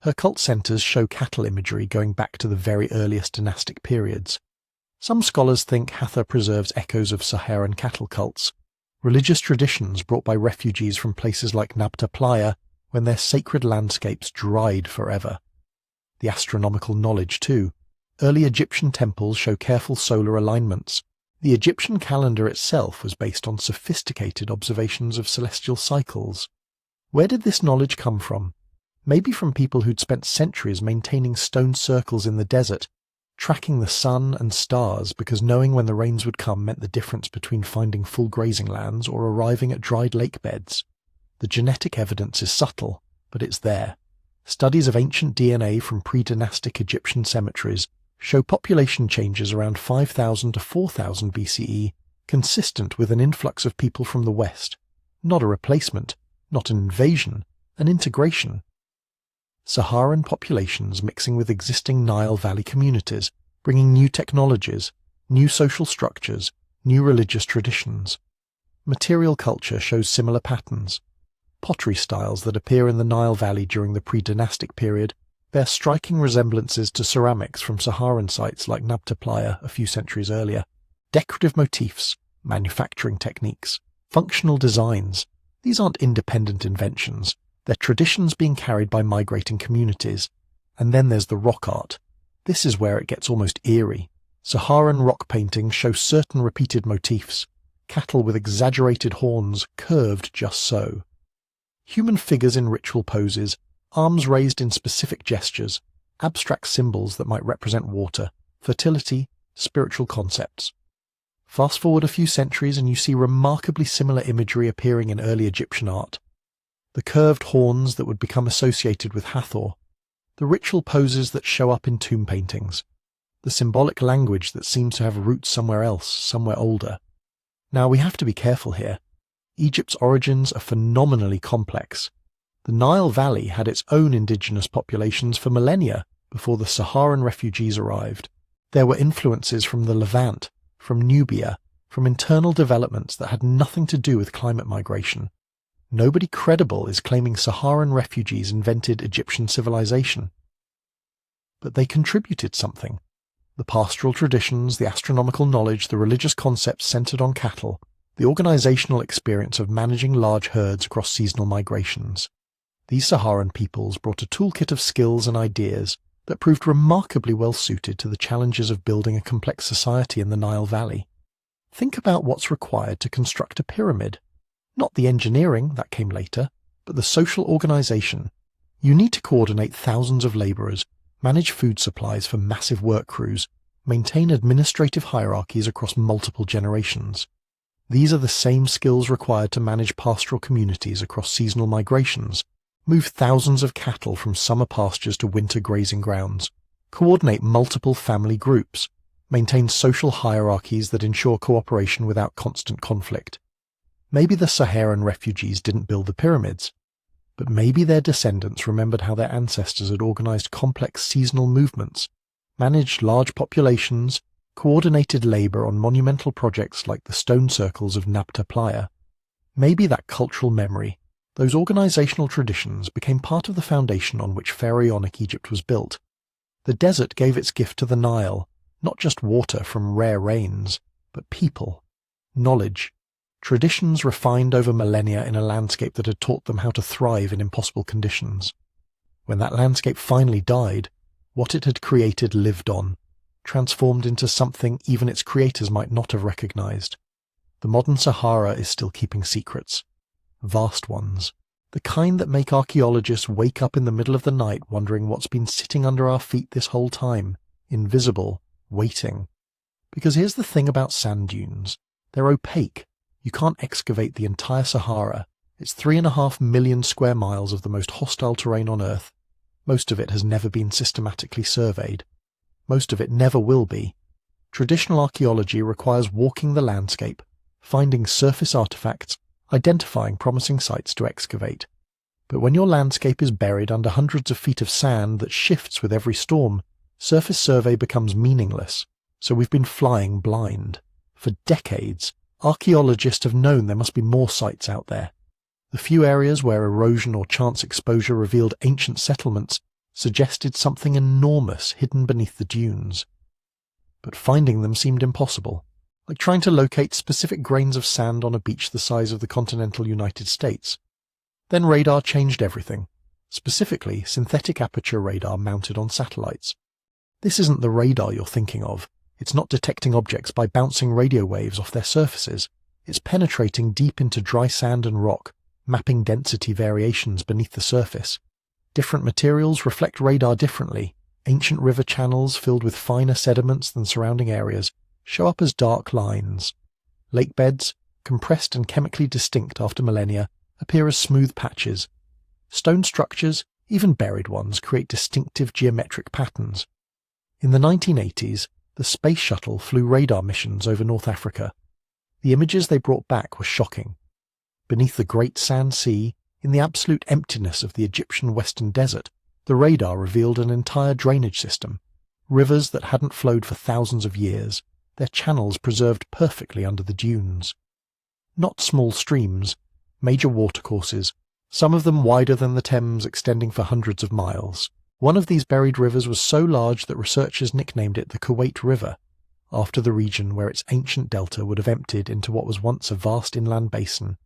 Her cult centres show cattle imagery going back to the very earliest dynastic periods. Some scholars think Hathor preserves echoes of Saharan cattle cults, religious traditions brought by refugees from places like Nabta Playa when their sacred landscapes dried forever. The astronomical knowledge too. Early Egyptian temples show careful solar alignments. The Egyptian calendar itself was based on sophisticated observations of celestial cycles. Where did this knowledge come from? Maybe from people who'd spent centuries maintaining stone circles in the desert, tracking the sun and stars because knowing when the rains would come meant the difference between finding full grazing lands or arriving at dried lake beds. The genetic evidence is subtle, but it's there. Studies of ancient DNA from pre-dynastic Egyptian cemeteries show population changes around 5000 to 4000 BCE, consistent with an influx of people from the West. Not a replacement, not an invasion, an integration. Saharan populations mixing with existing Nile Valley communities, bringing new technologies, new social structures, new religious traditions. Material culture shows similar patterns. Pottery styles that appear in the Nile Valley during the pre-dynastic period bear striking resemblances to ceramics from Saharan sites like Nabta Playa a few centuries earlier. Decorative motifs, manufacturing techniques, functional designs, these aren't independent inventions. They're traditions being carried by migrating communities. And then there's the rock art. This is where it gets almost eerie. Saharan rock paintings show certain repeated motifs. Cattle with exaggerated horns, curved just so. Human figures in ritual poses, arms raised in specific gestures, abstract symbols that might represent water, fertility, spiritual concepts. Fast forward a few centuries and you see remarkably similar imagery appearing in early Egyptian art. The curved horns that would become associated with Hathor, the ritual poses that show up in tomb paintings, the symbolic language that seems to have roots somewhere else, somewhere older. Now we have to be careful here. Egypt's origins are phenomenally complex. The Nile Valley had its own indigenous populations for millennia before the Saharan refugees arrived. There were influences from the Levant, from Nubia, from internal developments that had nothing to do with climate migration. Nobody credible is claiming Saharan refugees invented Egyptian civilization. But they contributed something. The pastoral traditions, the astronomical knowledge, the religious concepts centered on cattle, the organizational experience of managing large herds across seasonal migrations. These Saharan peoples brought a toolkit of skills and ideas that proved remarkably well suited to the challenges of building a complex society in the Nile Valley. Think about what's required to construct a pyramid. Not the engineering, that came later, but the social organization. You need to coordinate thousands of laborers, manage food supplies for massive work crews, maintain administrative hierarchies across multiple generations. These are the same skills required to manage pastoral communities across seasonal migrations, move thousands of cattle from summer pastures to winter grazing grounds, coordinate multiple family groups, maintain social hierarchies that ensure cooperation without constant conflict. Maybe the Saharan refugees didn't build the pyramids, but maybe their descendants remembered how their ancestors had organized complex seasonal movements, managed large populations, coordinated labor on monumental projects like the stone circles of Nabta Playa. Maybe that cultural memory, those organizational traditions, became part of the foundation on which pharaonic Egypt was built. The desert gave its gift to the Nile, not just water from rare rains, but people, knowledge, traditions refined over millennia in a landscape that had taught them how to thrive in impossible conditions. When that landscape finally died, what it had created lived on, transformed into something even its creators might not have recognized. The modern Sahara is still keeping secrets. Vast ones. The kind that make archaeologists wake up in the middle of the night wondering what's been sitting under our feet this whole time, invisible, waiting. Because here's the thing about sand dunes. They're opaque. You can't excavate the entire Sahara. It's 3.5 million square miles of the most hostile terrain on Earth. Most of it has never been systematically surveyed. Most of it never will be. Traditional archaeology requires walking the landscape, finding surface artifacts, identifying promising sites to excavate. But when your landscape is buried under hundreds of feet of sand that shifts with every storm, surface survey becomes meaningless. So we've been flying blind. For decades, archaeologists have known there must be more sites out there. The few areas where erosion or chance exposure revealed ancient settlements suggested something enormous hidden beneath the dunes. But finding them seemed impossible, like trying to locate specific grains of sand on a beach the size of the continental United States. Then radar changed everything, specifically synthetic aperture radar mounted on satellites. This isn't the radar you're thinking of. It's not detecting objects by bouncing radio waves off their surfaces. It's penetrating deep into dry sand and rock, mapping density variations beneath the surface. Different materials reflect radar differently. Ancient river channels filled with finer sediments than surrounding areas show up as dark lines. Lake beds, compressed and chemically distinct after millennia, appear as smooth patches. Stone structures, even buried ones, create distinctive geometric patterns. In the 1980s, the Space Shuttle flew radar missions over North Africa. The images they brought back were shocking. Beneath the Great Sand Sea, in the absolute emptiness of the Egyptian Western Desert, the radar revealed an entire drainage system, rivers that hadn't flowed for thousands of years, their channels preserved perfectly under the dunes. Not small streams, major watercourses, some of them wider than the Thames extending for hundreds of miles. One of these buried rivers was so large that researchers nicknamed it the Kuwait River, after the region where its ancient delta would have emptied into what was once a vast inland basin.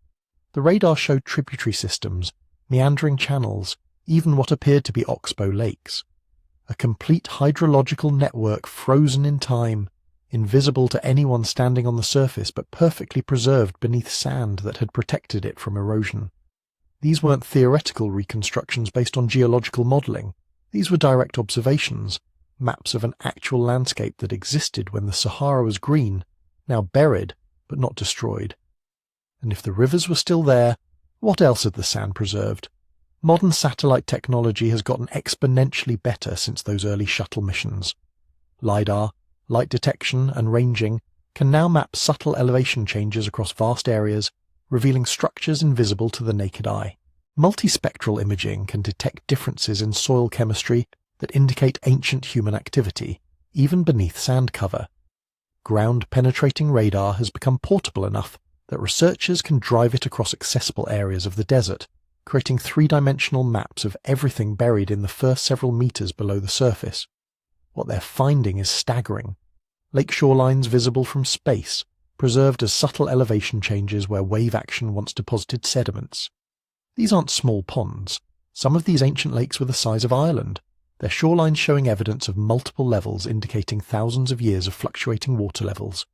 The radar showed tributary systems, meandering channels, even what appeared to be oxbow lakes. A complete hydrological network frozen in time, invisible to anyone standing on the surface but perfectly preserved beneath sand that had protected it from erosion. These weren't theoretical reconstructions based on geological modelling. These were direct observations, maps of an actual landscape that existed when the Sahara was green, now buried but not destroyed. And if the rivers were still there, what else had the sand preserved? Modern satellite technology has gotten exponentially better since those early shuttle missions. LiDAR, light detection and ranging can now map subtle elevation changes across vast areas, revealing structures invisible to the naked eye. Multispectral imaging can detect differences in soil chemistry that indicate ancient human activity, even beneath sand cover. Ground-penetrating radar has become portable enough that researchers can drive it across accessible areas of the desert, creating three-dimensional maps of everything buried in the first several meters below the surface. What they're finding is staggering. Lake shorelines visible from space, preserved as subtle elevation changes where wave action once deposited sediments. These aren't small ponds. Some of these ancient lakes were the size of Ireland, their shorelines showing evidence of multiple levels indicating thousands of years of fluctuating water levels.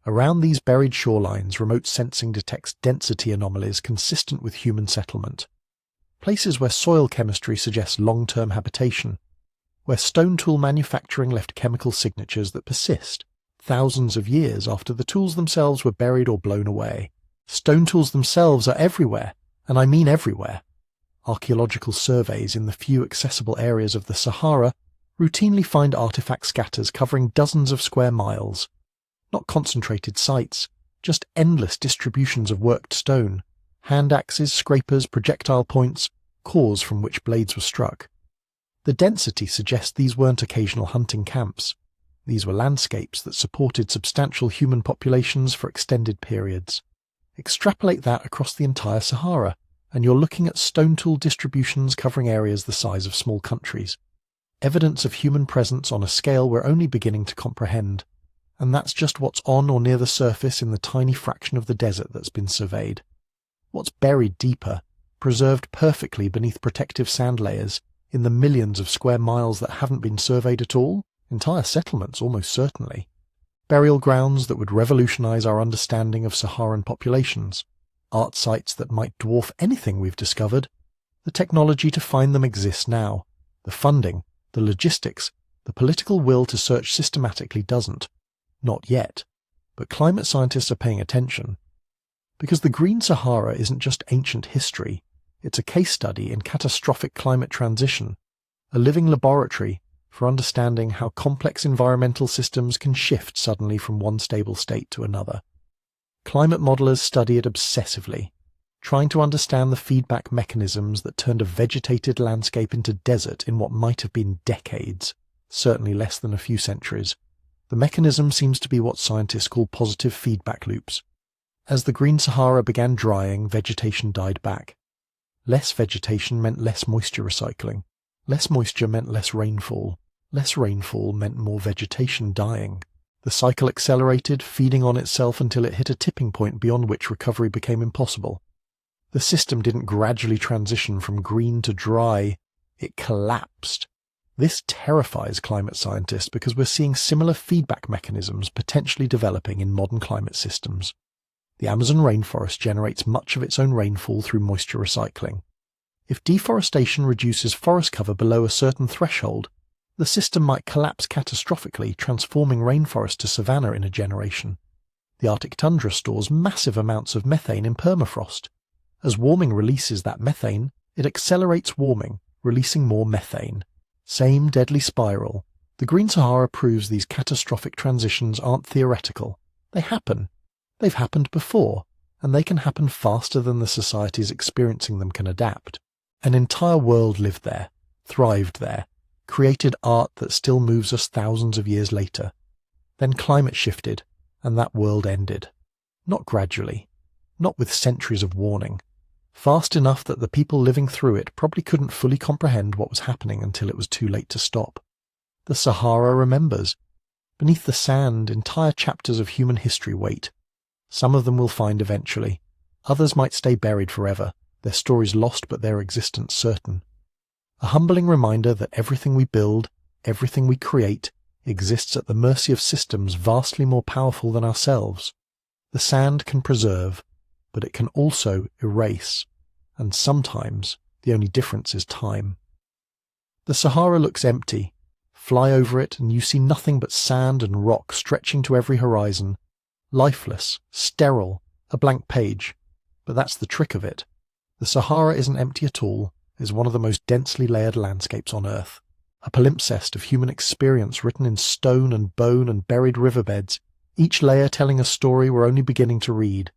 Around these buried shorelines, remote sensing detects density anomalies consistent with human settlement. Places where soil chemistry suggests long-term habitation, where stone tool manufacturing left chemical signatures that persist, thousands of years after the tools themselves were buried or blown away. Stone tools themselves are everywhere, and I mean everywhere. Archaeological surveys in the few accessible areas of the Sahara routinely find artifact scatters covering dozens of square miles. Not concentrated sites, just endless distributions of worked stone, hand axes, scrapers, projectile points, cores from which blades were struck. The density suggests these weren't occasional hunting camps. These were landscapes that supported substantial human populations for extended periods. Extrapolate that across the entire Sahara, and you're looking at stone tool distributions covering areas the size of small countries. Evidence of human presence on a scale we're only beginning to comprehend. And that's just what's on or near the surface in the tiny fraction of the desert that's been surveyed. What's buried deeper, preserved perfectly beneath protective sand layers, in the millions of square miles that haven't been surveyed at all? Entire settlements, almost certainly. Burial grounds that would revolutionize our understanding of Saharan populations. Art sites that might dwarf anything we've discovered. The technology to find them exists now. The funding, the logistics, the political will to search systematically doesn't. Not yet, but climate scientists are paying attention. Because the Green Sahara isn't just ancient history, it's a case study in catastrophic climate transition, a living laboratory for understanding how complex environmental systems can shift suddenly from one stable state to another. Climate modelers study it obsessively, trying to understand the feedback mechanisms that turned a vegetated landscape into desert in what might have been decades, certainly less than a few centuries. The mechanism seems to be what scientists call positive feedback loops. As the Green Sahara began drying, vegetation died back. Less vegetation meant less moisture recycling. Less moisture meant less rainfall. Less rainfall meant more vegetation dying. The cycle accelerated, feeding on itself until it hit a tipping point beyond which recovery became impossible. The system didn't gradually transition from green to dry. It collapsed. This terrifies climate scientists because we're seeing similar feedback mechanisms potentially developing in modern climate systems. The Amazon rainforest generates much of its own rainfall through moisture recycling. If deforestation reduces forest cover below a certain threshold, the system might collapse catastrophically, transforming rainforest to savanna in a generation. The Arctic tundra stores massive amounts of methane in permafrost. As warming releases that methane, it accelerates warming, releasing more methane. Same deadly spiral. The Green Sahara proves these catastrophic transitions aren't theoretical. They happen. They've happened before, and they can happen faster than the societies experiencing them can adapt. An entire world lived there, thrived there, created art that still moves us thousands of years later. Then climate shifted, and that world ended. Not gradually, not with centuries of warning. Fast enough that the people living through it probably couldn't fully comprehend what was happening until it was too late to stop. The Sahara remembers. Beneath the sand, entire chapters of human history wait. Some of them we'll find eventually. Others might stay buried forever, their stories lost but their existence certain. A humbling reminder that everything we build, everything we create, exists at the mercy of systems vastly more powerful than ourselves. The sand can preserve, but it can also erase, and sometimes the only difference is time. The Sahara looks empty. Fly over it and you see nothing but sand and rock stretching to every horizon. Lifeless, sterile, a blank page. But that's the trick of it. The Sahara isn't empty at all. It's one of the most densely layered landscapes on Earth. A palimpsest of human experience written in stone and bone and buried riverbeds, each layer telling a story we're only beginning to read.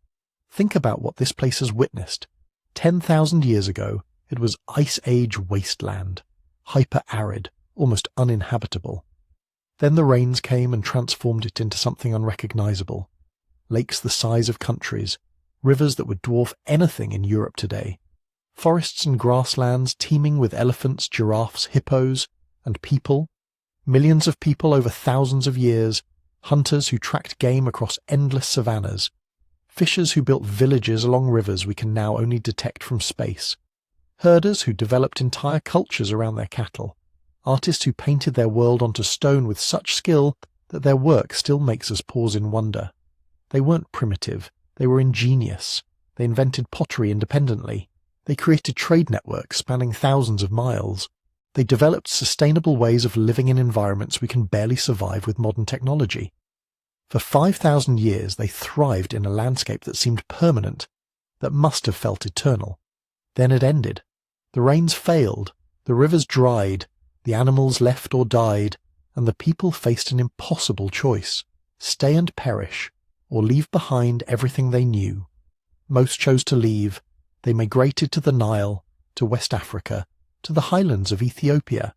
Think about what this place has witnessed. 10,000 years ago, it was Ice Age wasteland, hyper-arid, almost uninhabitable. Then the rains came and transformed it into something unrecognizable. Lakes the size of countries, rivers that would dwarf anything in Europe today. Forests and grasslands teeming with elephants, giraffes, hippos, and people. Millions of people over thousands of years, hunters who tracked game across endless savannas, fishers who built villages along rivers we can now only detect from space, herders who developed entire cultures around their cattle, artists who painted their world onto stone with such skill that their work still makes us pause in wonder. They weren't primitive, they were ingenious. They invented pottery independently. They created trade networks spanning thousands of miles. They developed sustainable ways of living in environments we can barely survive with modern technology. For 5,000 years they thrived in a landscape that seemed permanent, that must have felt eternal. Then it ended. The rains failed, the rivers dried, the animals left or died, and the people faced an impossible choice: stay and perish, or leave behind everything they knew. Most chose to leave. They migrated to the Nile, to West Africa, to the highlands of Ethiopia.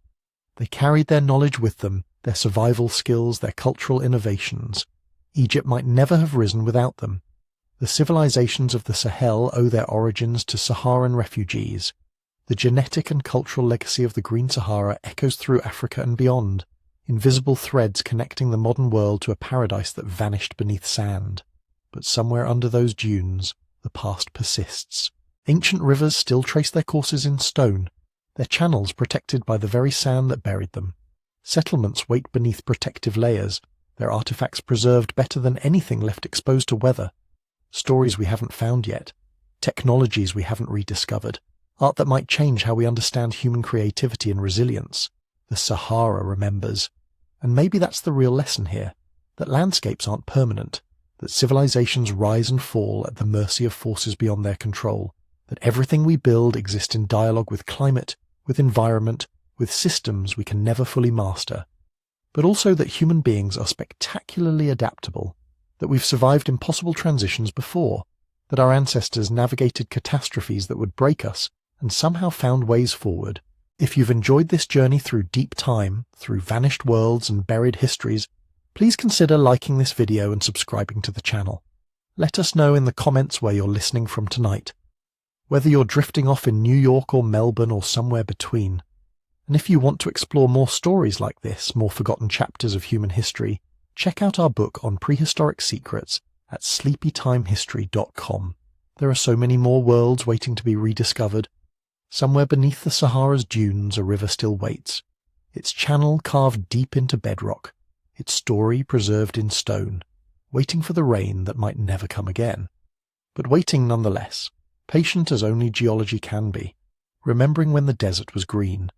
They carried their knowledge with them, their survival skills, their cultural innovations. Egypt might never have risen without them. The civilizations of the Sahel owe their origins to Saharan refugees. The genetic and cultural legacy of the Green Sahara echoes through Africa and beyond, invisible threads connecting the modern world to a paradise that vanished beneath sand. But somewhere under those dunes, the past persists. Ancient rivers still trace their courses in stone, their channels protected by the very sand that buried them. Settlements wait beneath protective layers, their artifacts preserved better than anything left exposed to weather. Stories we haven't found yet, technologies we haven't rediscovered, art that might change how we understand human creativity and resilience. The Sahara remembers. And maybe that's the real lesson here, that landscapes aren't permanent, that civilizations rise and fall at the mercy of forces beyond their control, that everything we build exists in dialogue with climate, with environment, with systems we can never fully master. But also that human beings are spectacularly adaptable, that we've survived impossible transitions before, that our ancestors navigated catastrophes that would break us and somehow found ways forward. If you've enjoyed this journey through deep time, through vanished worlds and buried histories, please consider liking this video and subscribing to the channel. Let us know in the comments where you're listening from tonight, whether you're drifting off in New York or Melbourne or somewhere between. And if you want to explore more stories like this, more forgotten chapters of human history, check out our book on prehistoric secrets at sleepytimehistory.com. There are so many more worlds waiting to be rediscovered. Somewhere beneath the Sahara's dunes a river still waits, its channel carved deep into bedrock, its story preserved in stone, waiting for the rain that might never come again. But waiting nonetheless, patient as only geology can be, remembering when the desert was green.